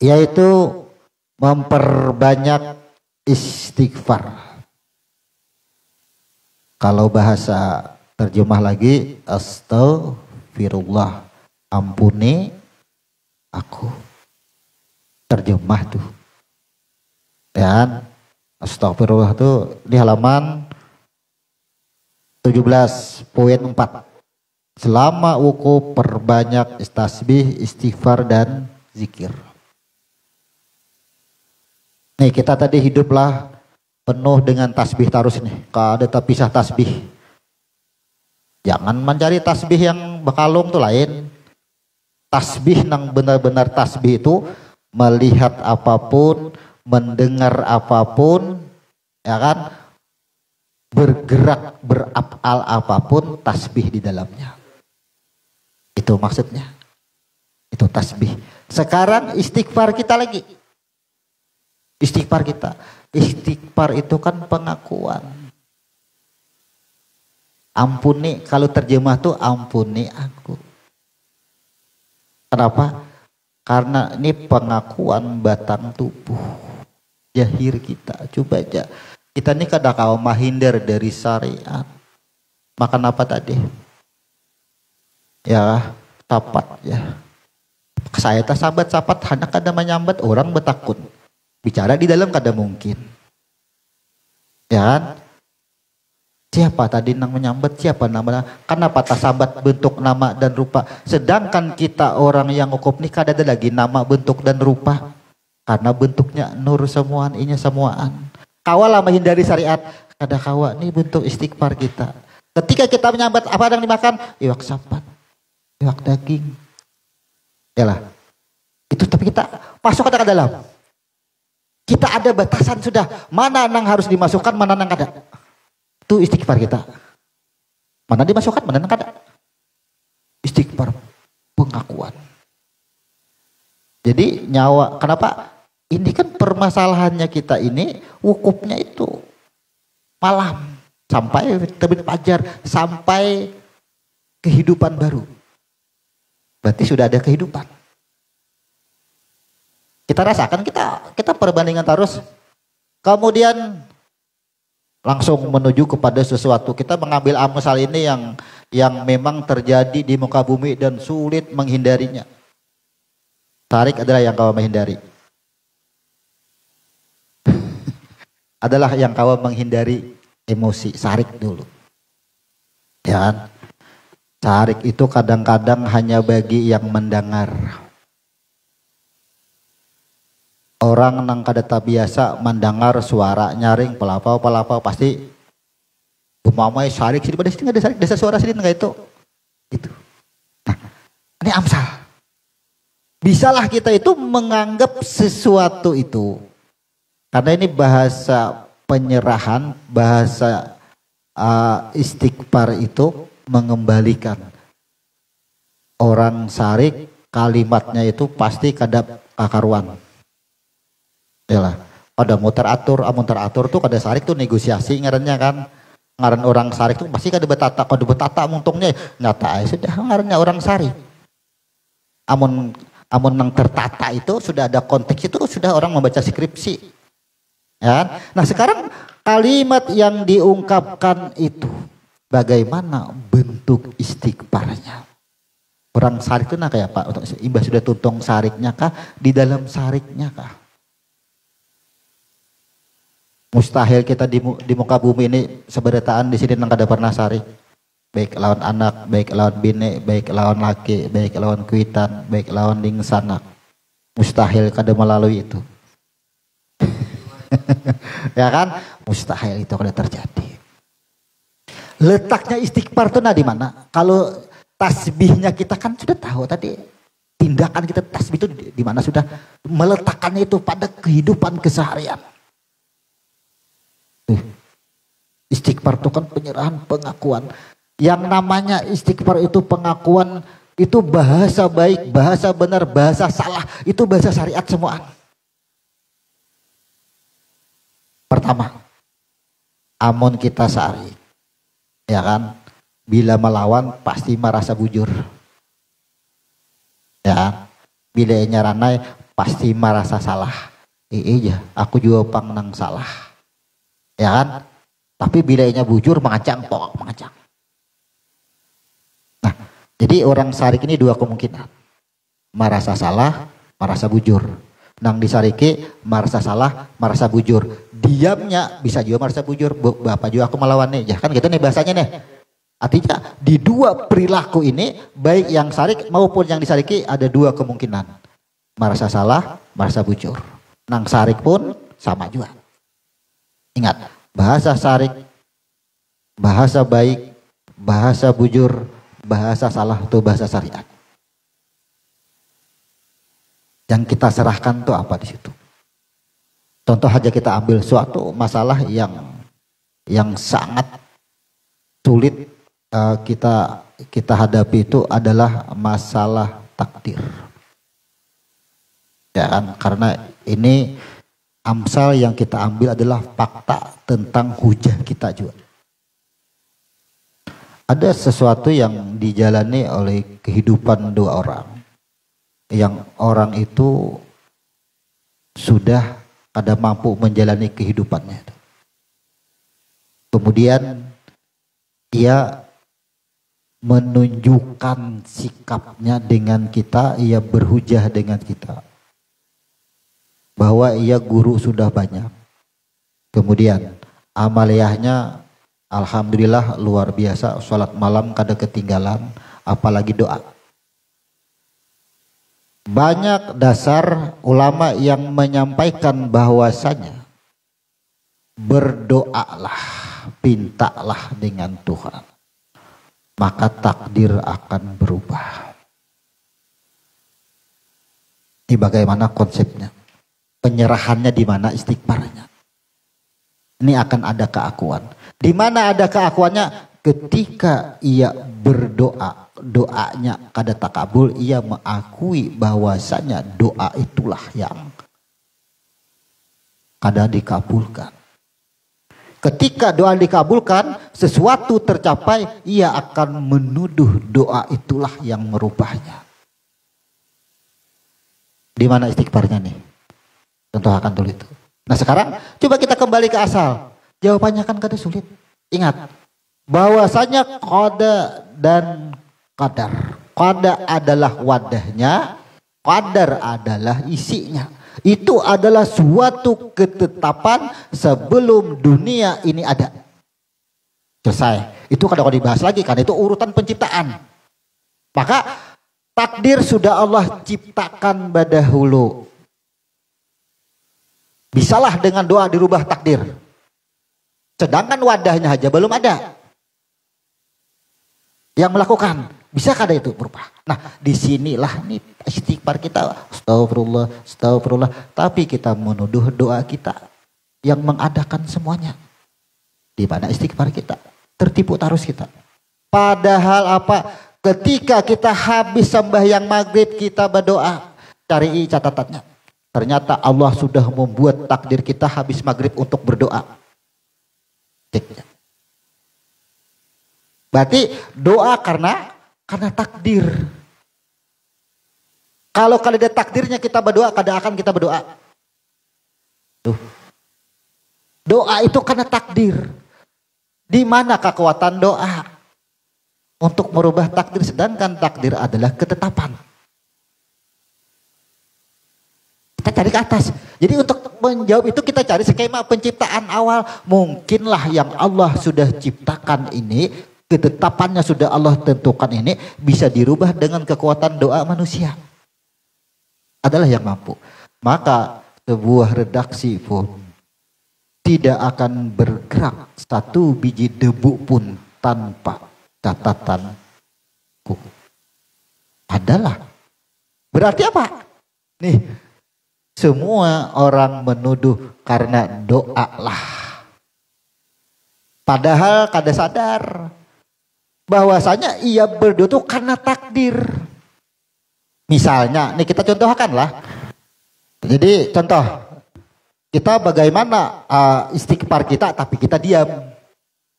yaitu memperbanyak istighfar. Kalau bahasa terjemah lagi, astaghfirullah, ampuni aku. Terjemah tuh. Dan astagfirullah tuh di halaman 17.4. Selama wukuf perbanyak tasbih, istighfar dan zikir. Nih kita tadi hiduplah penuh dengan tasbih terus nih. Kalau ada terpisah tasbih. Jangan mencari tasbih yang bekalung tuh lain. Tasbih yang benar-benar tasbih itu melihat apapun, mendengar apapun, ya kan? Bergerak, berafal apapun, tasbih di dalamnya. Itu maksudnya. Itu tasbih. Sekarang istighfar kita lagi. Istighfar kita. Istighfar itu kan pengakuan. Ampuni, kalau terjemah tuh ampuni aku. Kenapa? Karena ini pengakuan batang tubuh. Zahir kita. Coba aja. Kita ini kadang-kadang menghindar dari syariat. Makan apa tadi? Ya, tapat ya. Saya tak sahabat-sahabat, hendak kada menyambat orang betakun. Bicara di dalam kada mungkin. Ya kan? Siapa tadi nang menyambat? Siapa namanya? Kenapa tak sahabat bentuk nama dan rupa? Sedangkan kita orang yang hukum ni kada ada lagi nama, bentuk dan rupa. Karena bentuknya nur semuaan, inya semuaan. Kawalah menghindari syariat. Kada kawa ni bentuk istighfar kita. Ketika kita menyambat apa yang dimakan? Iwak sapat, iwak daging. Yalah. Itu tapi kita masuk ke dalam. Kita ada batasan sudah. Mana yang harus dimasukkan, mana yang kada. Itu istighfar kita. Mana dimasukkan, mana yang kada. Istighfar pengakuan. Jadi nyawa, kenapa? Ini kan permasalahannya kita ini, wukufnya itu malam. Sampai terbit fajar, sampai kehidupan baru. Berarti sudah ada kehidupan. Kita rasakan, kita perbandingan terus. Kemudian langsung menuju kepada sesuatu. Kita mengambil amsal ini yang memang terjadi di muka bumi dan sulit menghindarinya. Tarik adalah yang kau menghindari. Adalah yang kau menghindari emosi. Sarik dulu. Ya kan? Sarik itu kadang-kadang hanya bagi yang mendengar. Orang nang kada biasa mendengar suara nyaring pelapau pasti umamai sarik sini pada sini ada sarik desa suara sini enggak itu. Nah, ini amsal. Bisalah kita itu menganggap sesuatu itu. Karena ini bahasa penyerahan, bahasa istighfar itu mengembalikan. Orang sarik kalimatnya itu pasti kada kakaruan. Yalah, ada muter atur tuh kada sarik tuh negosiasi ngarannya kan. Ngaran orang sarik tuh pasti kada betata muntungnya nyata sudah ngarannya orang sarik. Amun nang tertata itu sudah ada konteks itu sudah orang membaca skripsi. Ya. Nah, sekarang kalimat yang diungkapkan itu bagaimana bentuk istighfarnya? Orang sarik itu nah kayak Pak, imbah sudah tuntung sariknya kah? Di dalam sariknya kah? Mustahil kita di muka bumi ini seberataan di sini nang kada pernah sarik. Baik lawan anak, baik lawan bini, baik lawan laki, baik lawan kuitan, baik lawan dingsanak. Mustahil kada melalui itu. Ya kan? Mustahil itu kada terjadi. Letaknya istighfar itu nah di mana? Kalau tasbihnya kita kan sudah tahu tadi. Tindakan kita tasbih itu di mana sudah meletakkannya itu pada kehidupan keseharian. Istighfar itu kan penyerahan, pengakuan. Yang namanya istighfar itu pengakuan, itu bahasa baik, bahasa benar, bahasa salah, itu bahasa syariat semua. Pertama, amun kita sarik, ya kan, bila melawan pasti merasa bujur. Ya, bila nyaranai pasti merasa salah. Iya, aku juga pang nang salah. Ya kan? Tapi bilainya bujur mengacang. Nah, jadi orang sarik ini dua kemungkinan. Merasa salah, merasa bujur. Nang disariki, merasa salah, merasa bujur. Diamnya bisa juga merasa bujur. Bapak juga aku melawan nih. Ya kan gitu nih bahasanya nih. Artinya di dua perilaku ini, baik yang sarik maupun yang disariki, ada dua kemungkinan. Merasa salah, merasa bujur. Nang sarik pun sama juga. Ingat, bahasa sarik, bahasa baik, bahasa bujur, bahasa salah itu bahasa syariat. Yang kita serahkan tuh apa di situ? Contoh aja kita ambil suatu masalah yang sangat sulit kita hadapi, itu adalah masalah takdir. Ya kan? Karena ini amsal yang kita ambil adalah fakta tentang hujah kita juga. Ada sesuatu yang dijalani oleh kehidupan dua orang. Yang orang itu sudah kada mampu menjalani kehidupannya. Kemudian ia menunjukkan sikapnya dengan kita, ia berhujah dengan kita bahwa ia guru sudah banyak. Kemudian amaliyahnya alhamdulillah luar biasa, sholat malam kada ketinggalan, apalagi doa. Banyak dasar ulama yang menyampaikan bahwasanya berdoalah, pintalah dengan Tuhan, maka takdir akan berubah. Ini bagaimana konsepnya? Penyerahannya di mana istighfarnya? Ini akan ada keakuan. Di mana ada keakuannya? Ketika ia berdoa, doanya kada takabul, ia mengakui bahwasanya doa itulah yang kada dikabulkan. Ketika doa dikabulkan, sesuatu tercapai, ia akan menuduh doa itulah yang merubahnya. Di mana istighfarnya nih? Contoh akan dulu itu. Nah sekarang coba kita kembali ke asal. Jawabannya kan kada sulit. Ingat bahwasanya qada dan qadar. Qada adalah wadahnya, qadar adalah isinya. Itu adalah suatu ketetapan sebelum dunia ini ada. Selesai. Itu kada dibahas lagi karena itu urutan penciptaan. Maka takdir sudah Allah ciptakan dahulu. Bisalah dengan doa dirubah takdir. Sedangkan wadahnya aja belum ada. Yang melakukan, bisa kada itu berubah? Nah, disinilah nih istighfar kita, astagfirullah, astagfirullah. Tapi kita menuduh doa kita yang mengadakan semuanya. Di mana istighfar kita? Tertipu tarus kita. Padahal apa? Ketika kita habis sembahyang maghrib kita berdoa, cari catatannya. Ternyata Allah sudah membuat takdir kita habis maghrib untuk berdoa. Ceknya. Berarti doa karena takdir. Kalau ada takdirnya kita berdoa, kada akan kita berdoa. Tuh. Doa itu karena takdir. Di mana kekuatan doa untuk merubah takdir, sedangkan takdir adalah ketetapan. Kita cari ke atas. Jadi untuk menjawab itu kita cari skema penciptaan awal. Mungkinlah yang Allah sudah ciptakan ini, ketetapannya sudah Allah tentukan ini, bisa dirubah dengan kekuatan doa manusia. Adalah yang mampu. Maka sebuah redaksi pun tidak akan bergerak satu biji debu pun tanpa catatan hukum. Adalah. Berarti apa? Nih, semua orang menuduh karena doa lah. Padahal kada sadar bahwasanya ia berdoa itu karena takdir. Misalnya, nih kita contohkan lah. Jadi contoh, kita bagaimana istighfar kita tapi kita diam.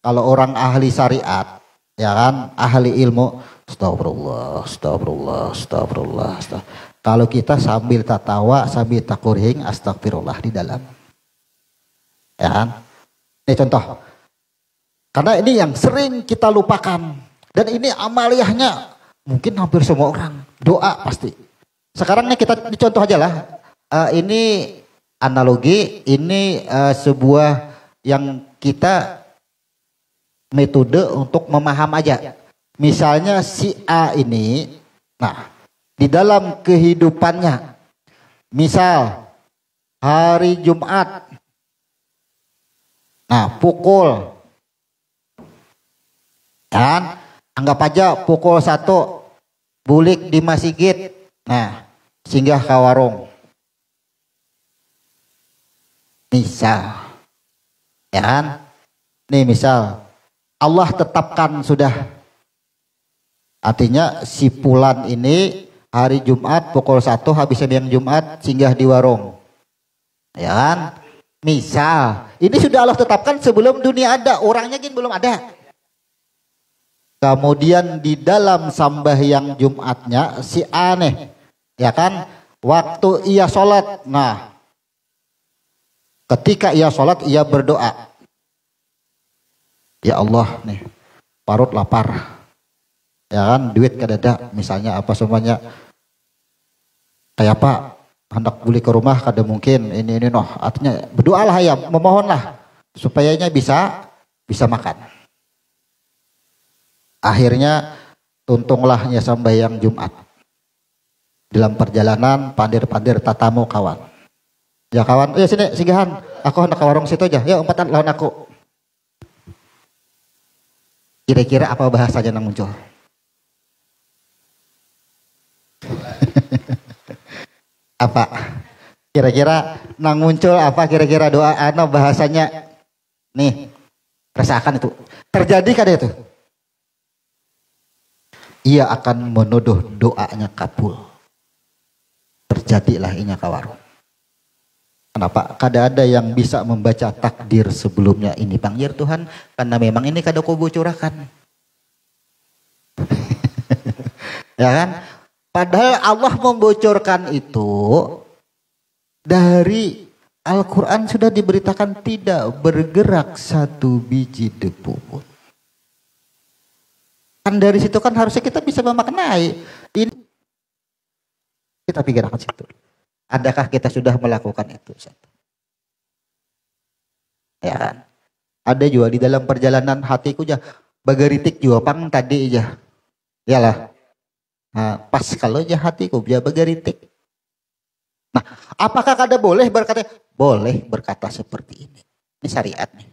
Kalau orang ahli syariat, ya kan, ahli ilmu, astagfirullah, astagfirullah, astagfirullah, astagfirullah. Kalau kita sambil tertawa, sambil takurhing, astagfirullah di dalam. Ya kan? Ini contoh. Karena ini yang sering kita lupakan. Dan ini amaliyahnya mungkin hampir semua orang. Doa pasti. Sekarang nih kita dicontoh aja lah. Ini analogi, ini sebuah yang kita metode untuk memaham aja. Misalnya si A ini, nah di dalam kehidupannya, misal hari Jumat, nah pukul, kan, anggap aja pukul 1 bulik di masjid, nah singgah ke warung, misal, ya kan, nih misal Allah tetapkan sudah. Artinya si Fulan ini hari Jumat pukul 1 habis sembahyang Jumat singgah di warung. Ya kan? Misal, ini sudah Allah tetapkan sebelum dunia ada, orangnya gini belum ada. Kemudian di dalam sembahyang Jumatnya si aneh, ya kan? Waktu ia sholat, nah ketika ia sholat ia berdoa. Ya Allah nih, parut lapar. Ya kan, duit kadada misalnya apa semuanya, kayak apa hendak beli ke rumah kada mungkin ini noh, artinya berdoalah ya, memohonlah supayanya bisa makan. Akhirnya tuntunglah sembahyang Jumat. Dalam perjalanan pandir-pandir tatamu kawan, ya kawan, ya sini singgahan, aku hendak ke warung situ aja, yuk umpatan lawan aku. Kira-kira apa bahasanya yang muncul? Apa kira-kira nang muncul, apa kira-kira doa bahasanya nih, rasakan itu terjadi kan itu, ia akan menuduh doanya kabul, terjadilah inya kawarung. Kenapa? Kada ada yang bisa membaca takdir sebelumnya ini panggil Tuhan, karena memang ini kada kau bocorakan. Ya kan? Padahal Allah membocorkan itu dari Al-Quran sudah diberitakan tidak bergerak satu biji debu pun. Kan dari situ kan harusnya kita bisa memaknai. Ini kita pikirkan situ. Adakah kita sudah melakukan itu? Ya kan? Ada juga di dalam perjalanan hatiku aja bagaritik juga pang tadi aja. Yalah. Nah, pas kalau aja hatiku dia bagaritik. Nah, apakah kada boleh berkata? Boleh berkata seperti ini. Ini syariat nih.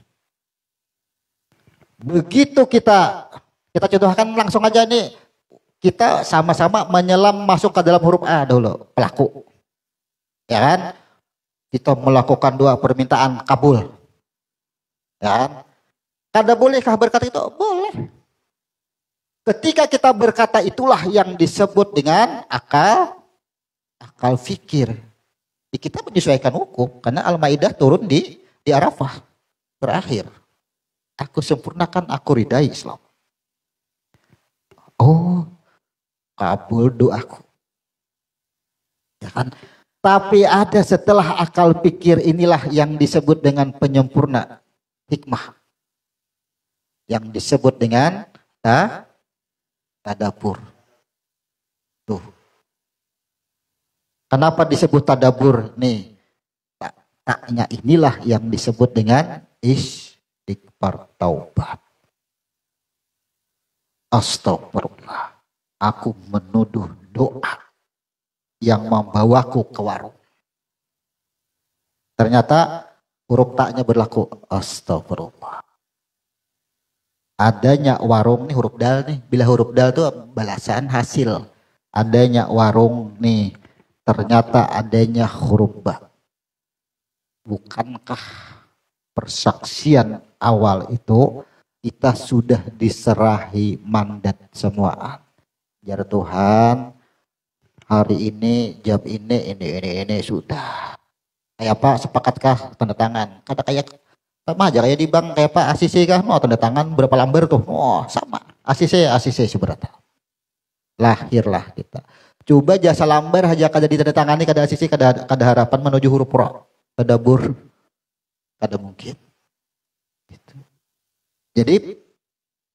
Begitu kita contohkan langsung aja nih. Kita sama-sama menyelam masuk ke dalam huruf A dulu, pelaku. Ya kan? Kita melakukan dua permintaan kabul. Ya kan? Kada bolehkah berkata itu? Boleh. Ketika kita berkata itulah yang disebut dengan akal fikir. Kita menyesuaikan hukum karena Al-Maidah turun di Arafah berakhir. Aku sempurnakan, aku ridai Islam. Oh, kabul doaku. Ya kan? Tapi ada setelah akal pikir inilah yang disebut dengan penyempurna hikmah. Yang disebut dengan tadabur. Tuh. Kenapa disebut tadabur? Nih, taknya inilah yang disebut dengan istighfar taubat. Astagfirullah. Aku menuduh doa yang membawaku ke warung. Ternyata huruf taknya berlaku. Astagfirullah. Adanya warung nih huruf dal nih. Bila huruf dal itu balasan hasil. Adanya warung nih. Ternyata adanya huruf ba. Bukankah persaksian awal itu kita sudah diserahi mandat semua. Jar Tuhan hari ini jam ini sudah. Kayak apa sepakatkah tanda tangan? Kata kayak sama aja kayak di bank kayak Pak ACC kah mau tanda tangan berapa lembar tuh? Oh sama ACC seberapa. Lahirlah kita. Coba jasa lambar aja kada ditandatangani kada ACC kada harapan menuju huruf ro. Tadabur kada mungkin. Gitu. Jadi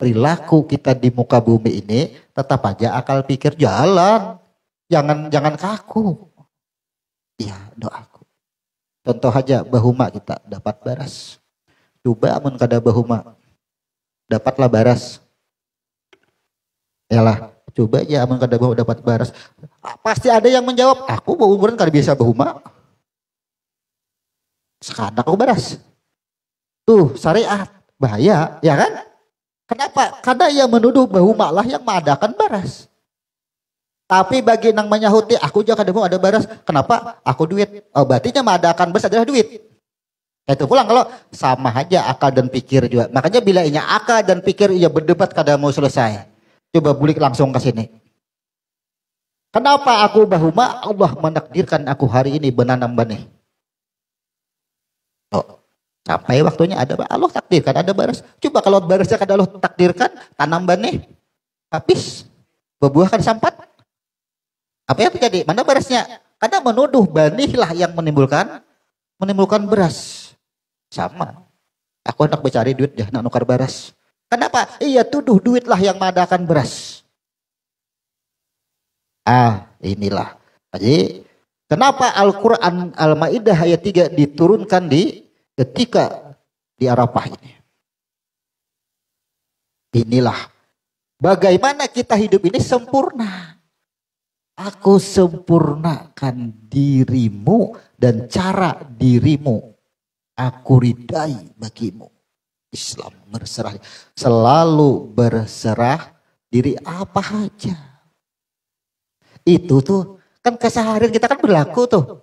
perilaku kita di muka bumi ini tetap aja akal pikir jalan. Jangan kaku. Iya doaku. Contoh aja bahuma kita dapat baras. Coba amun kada bahuma. dapatlah baras. Yalah, coba aja amun kada mau dapat baras. Pasti ada yang menjawab, aku bau umuran kada biasa bahuma. Sekarang aku baras. Tuh, syariat. Bahaya, ya kan? Kenapa? Karena ia menuduh bahuma lah yang mengadakan baras. Tapi bagi nang menyahuti, aku juga kada mau ada baras. Kenapa? Aku duit. Oh, berarti yang mengadakan baras adalah duit. Itu pulang kalau sama aja akal dan pikir juga. Makanya bila inya akal dan pikir ia berdebat kada mau selesai. Coba bulik langsung ke sini. Kenapa aku bahuma Allah menakdirkan aku hari ini benanam benih. Oh, sampai waktunya ada Allah takdirkan ada baras. Coba kalau barasnya kada Allah takdirkan tanam benih habis berbuahkan sampat. Apa yang terjadi? Mana barasnya? Karena menuduh benih lah yang menimbulkan beras. Sama. Aku hendak mencari duit ya, nak nukar baras. Kenapa? Iya tuduh duit lah yang mengadakan beras. Inilah. Jadi kenapa Al-Quran Al-Ma'idah ayat 3 diturunkan ketika di Arafah ini. Inilah. Bagaimana kita hidup ini sempurna. Aku sempurnakan dirimu dan cara dirimu. Aku ridai bagimu. Islam berserah. Selalu berserah diri apa aja. Itu tuh. Kan keseharian kita kan berlaku tuh.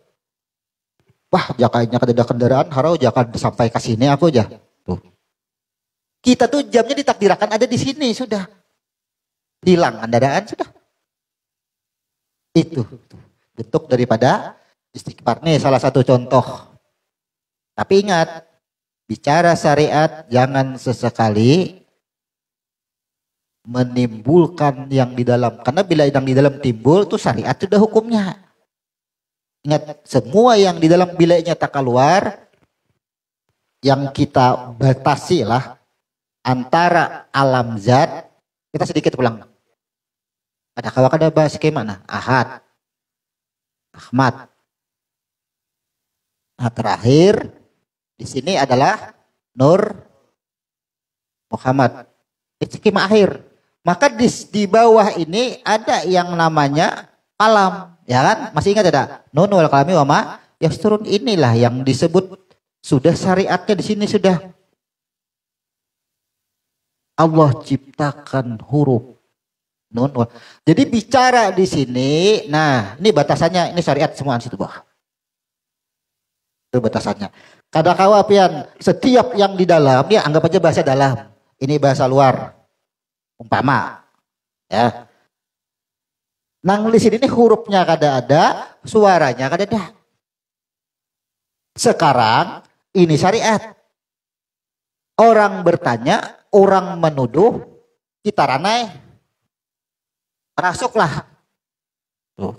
Wah, jakanya kada ada kendaraan. Harau jangan sampai ke sini aku aja. Tuh. Kita tuh jamnya ditakdirkan ada di sini. Sudah. Hilang kendaraan sudah. Itu. Bentuk daripada istighfar. Nih salah satu contoh. Tapi ingat, bicara syariat jangan sesekali menimbulkan yang di dalam. Karena bila yang di dalam timbul itu syariat sudah hukumnya. Ingat, semua yang di dalam bila nyata keluar, yang kita batasi lah antara alam zat. Kita sedikit ulang. Ada kawan ada bahas gimana? Ahad, Ahmad. Nah terakhir di sini adalah Nur Muhammad. Itu skema akhir. Maka di bawah ini ada yang namanya kalam, ya kan? Masih ingat ada? Nun wal kalami wa ma yasturun, inilah yang disebut sudah syariatnya di sini sudah. Allah ciptakan huruf nun. Jadi bicara di sini, nah ini batasannya, ini syariat semua di situ bawah. Itu batasannya. Kada kawapian setiap yang di dalam, ya anggap aja bahasa dalam. Ini bahasa luar. Umpama. Ya. Nang di sini hurufnya kada ada, suaranya kada ada. Sekarang ini syariat. Orang bertanya, orang menuduh, kita ranai. Rasuklah. Tuh.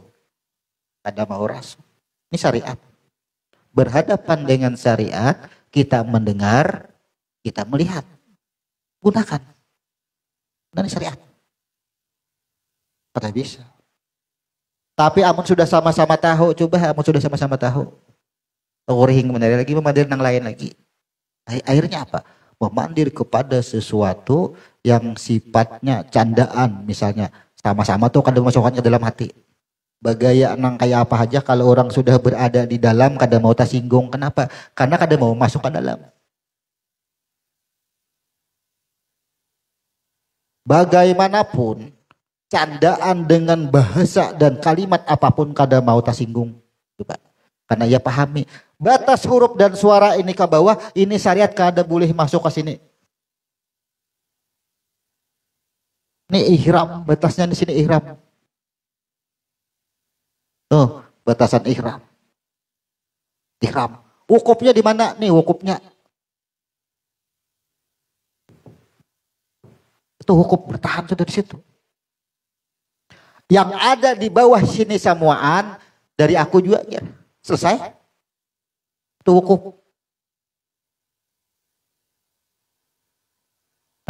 Kada mau rasuk. Ini syariat. Berhadapan dengan syariat, kita mendengar, kita melihat. Gunakan. Dan syariat. Pada bisa. Tapi amun sudah sama-sama tahu, coba amun sudah sama-sama tahu. Orang memandir lagi, memandir yang lain lagi. Akhirnya apa? Memandir kepada sesuatu yang sifatnya candaan misalnya. Sama-sama tuh kadang masukkan ke dalam hati. Bagaya nang kayak apa aja kalau orang sudah berada di dalam kada mau tersinggung. Kenapa? Karena kada mau masuk ke dalam. Bagaimanapun candaan dengan bahasa dan kalimat apapun kada mau tersinggung. Coba. Karena ia pahami batas huruf dan suara ini ke bawah, ini syariat kada boleh masuk ke sini. Ini ihram, batasnya di sini ihram. Tuh, batasan ihram. Ihram. Wukufnya di mana nih wukufnya? Itu wukuf bertahan sudah di situ. Yang ada di bawah sini semuaan dari aku juga ya. Selesai. Itu wukuf.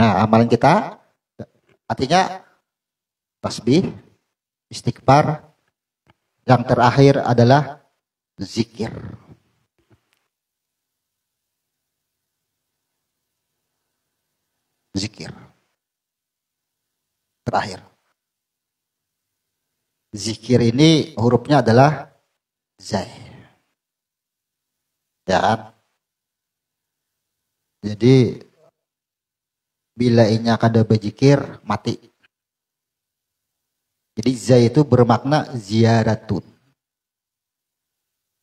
Nah, amalan kita artinya tasbih, istighfar. Yang terakhir adalah zikir. Zikir. Terakhir. Zikir ini hurufnya adalah zai. Ya kan? Jadi bila inya kada berzikir mati. Jadi zai itu bermakna ziyaratun.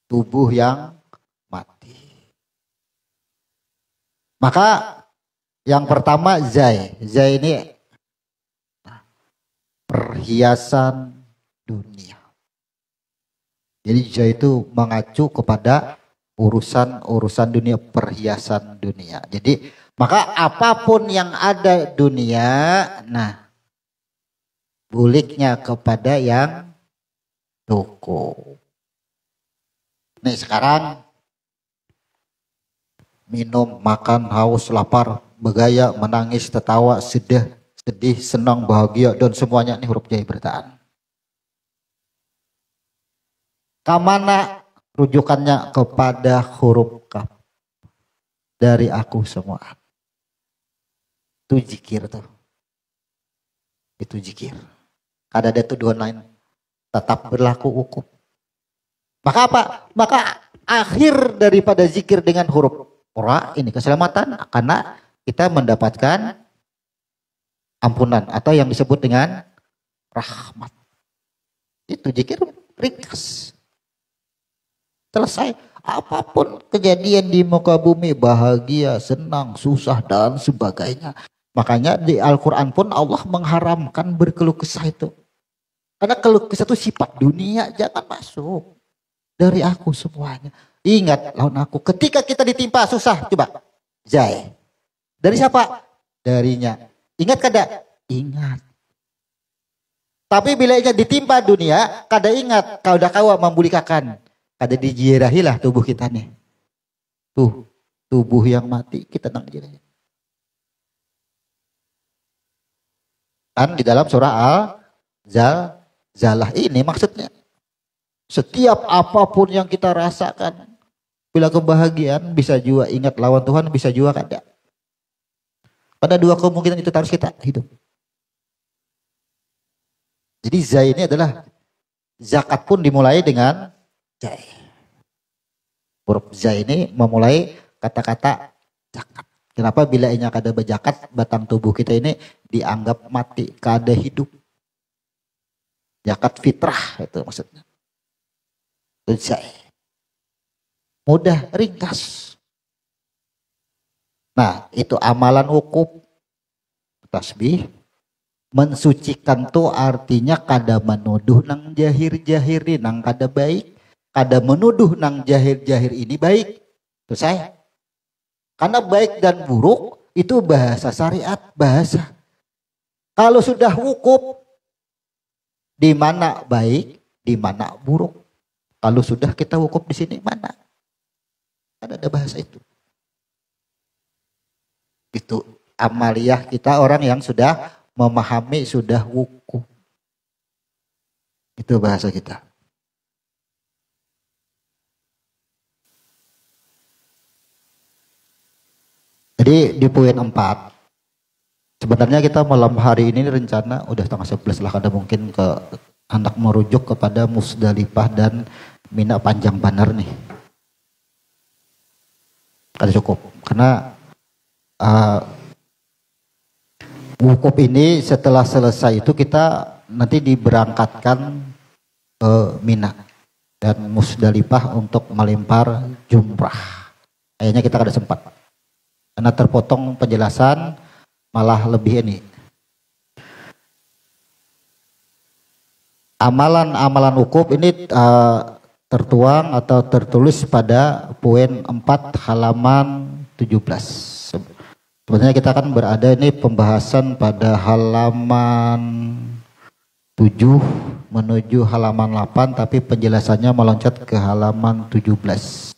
Tubuh yang mati. Maka yang pertama zai. Zai ini perhiasan dunia. Jadi zai itu mengacu kepada urusan dunia, perhiasan dunia. Jadi maka apapun yang ada dunia, nah buliknya kepada yang toko. Nih sekarang minum, makan, haus, lapar, bergaya, menangis, tertawa, sedih, senang, bahagia, dan semuanya ini huruf jai bertahan. Kamana rujukannya kepada huruf kaf. Dari aku semua. Itu zikir tuh. Itu zikir. Kada ada tuduhan lain. Tetap berlaku hukum. Maka apa? Maka akhir daripada zikir dengan huruf ra ini keselamatan, karena kita mendapatkan ampunan atau yang disebut dengan rahmat. Itu zikir ringkas. Selesai. Apapun kejadian di muka bumi, bahagia, senang, susah, dan sebagainya. Makanya di Al-Quran pun Allah mengharamkan berkeluh kesah itu. Karena keluh kesah itu sifat dunia, jangan masuk. Dari aku semuanya. Ingat lawan aku. Ketika kita ditimpa susah, coba. Zai. Dari siapa? Darinya. Ingat kada? Ingat. Tapi bila ingat ditimpa dunia, kada ingat. Kau dah kawa membulikakan. Kada dijirahilah tubuh kita nih. Tuh, tubuh yang mati kita nang dijirahi. Kan di dalam surah Al-Zalzalah ini maksudnya. Setiap apapun yang kita rasakan. Bila kebahagiaan bisa juga ingat lawan Tuhan, bisa juga kada. Pada dua kemungkinan itu harus kita hidup. Jadi zai ini adalah zakat pun dimulai dengan zai. Huruf zai ini memulai kata-kata zakat. Kenapa bila inya kada berzakat, batang tubuh kita ini dianggap mati, kada hidup. Zakat fitrah itu maksudnya. Itu zai. Mudah, ringkas. Nah, itu amalan wukuf, tasbih. Mensucikan tuh artinya kada menuduh nang jahir-jahir nang kada baik. Kada menuduh nang jahir-jahir ini baik. Itu saya. Karena baik dan buruk itu bahasa syariat, bahasa. Kalau sudah wukuf, di mana baik, di mana buruk. Kalau sudah kita wukuf di sini mana? Ada bahasa itu. Itu amaliyah kita orang yang sudah memahami, sudah wukuf. Itu bahasa kita. Jadi di poin 4, sebenarnya kita malam hari ini rencana udah tanggal 11 lah, kada mungkin ke hendak merujuk kepada Musdalifah dan Mina panjang banar nih. Kada cukup, karena wukuf ini setelah selesai itu kita nanti diberangkatkan ke Mina dan Musdalifah untuk melempar jumrah. Kayaknya kita kada sempat. Karena terpotong penjelasan malah lebih ini. Amalan-amalan wukuf ini tertuang atau tertulis pada poin 4 halaman 17. Sebenarnya kita akan berada ini pembahasan pada halaman 7 menuju halaman 8, tapi penjelasannya meloncat ke halaman 17.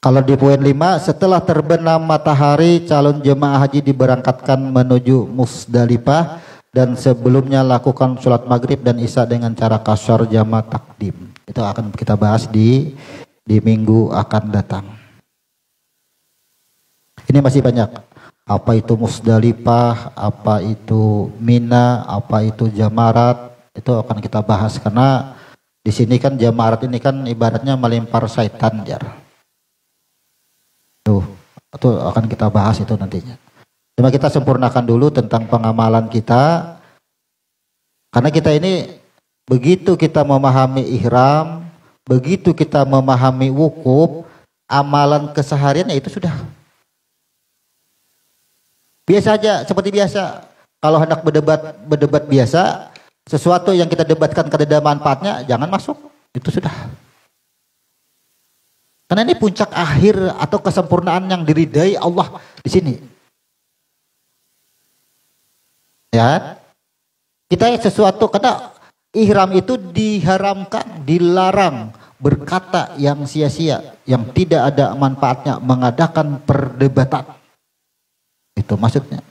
Kalau di poin 5, setelah terbenam matahari, calon jemaah haji diberangkatkan menuju Musdalifah dan sebelumnya lakukan sholat maghrib dan isya dengan cara qashar jama' takdim. Itu akan kita bahas di minggu akan datang. Ini masih banyak. Apa itu Musdalifah, apa itu Mina, apa itu Jamarat, itu akan kita bahas karena di sini kan Jamarat ini kan ibaratnya melempar syaitan, jar. Tuh, itu akan kita bahas itu nantinya. Cuma kita sempurnakan dulu tentang pengamalan kita. Karena kita ini begitu kita memahami ihram, begitu kita memahami wukuf, amalan kesehariannya itu sudah biasa aja, seperti biasa. Kalau hendak berdebat biasa, sesuatu yang kita debatkan kada ada manfaatnya, jangan masuk. Itu sudah. Karena ini puncak akhir atau kesempurnaan yang diridai Allah di sini. Ya, kita sesuatu karena ihram itu diharamkan, dilarang berkata yang sia-sia, yang tidak ada manfaatnya, mengadakan perdebatan. Itu maksudnya.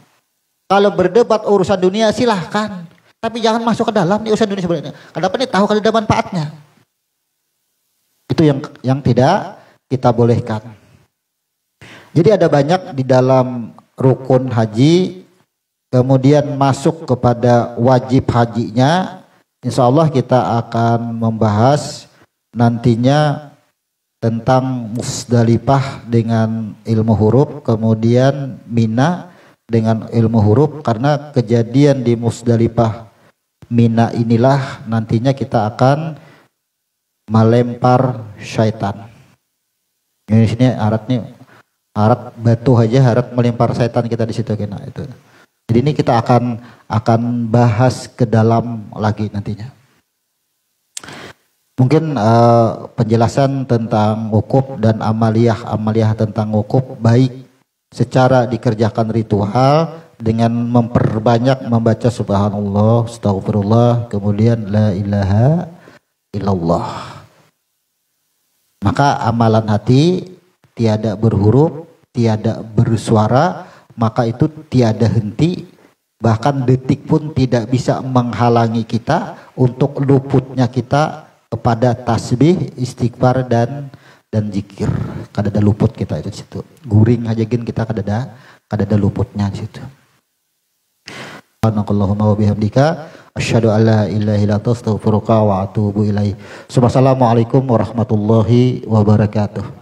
Kalau berdebat urusan dunia silahkan, tapi jangan masuk ke dalam nih urusan dunia sebenarnya. Kenapa nih tahu kalau ada manfaatnya? Itu yang tidak kita bolehkan. Jadi ada banyak di dalam rukun haji, kemudian masuk kepada wajib hajinya. Insya Allah kita akan membahas nantinya tentang Musdalifah dengan ilmu huruf, kemudian Mina dengan ilmu huruf, karena kejadian di Musdalifah Mina inilah nantinya kita akan melempar syaitan. Ini sini arat batu aja, arat melempar syaitan kita di situ kena itu. Jadi ini kita akan bahas ke dalam lagi nantinya. Mungkin penjelasan tentang wukuf dan amaliyah tentang wukuf baik secara dikerjakan ritual dengan memperbanyak membaca subhanallah, astagfirullah, kemudian la ilaha illallah. Maka amalan hati tiada berhuruf, tiada bersuara, maka itu tiada henti, bahkan detik pun tidak bisa menghalangi kita untuk luputnya kita kepada tasbih, istighfar dan zikir. Kada ada luput kita itu di situ. Guring aja gin kita kada ada luputnya di situ. Subhanakallahumma wa bihamdika asyhadu an la ilaha illa anta astaghfiruka wa atubu ilaik. Assalamualaikum warahmatullahi wabarakatuh.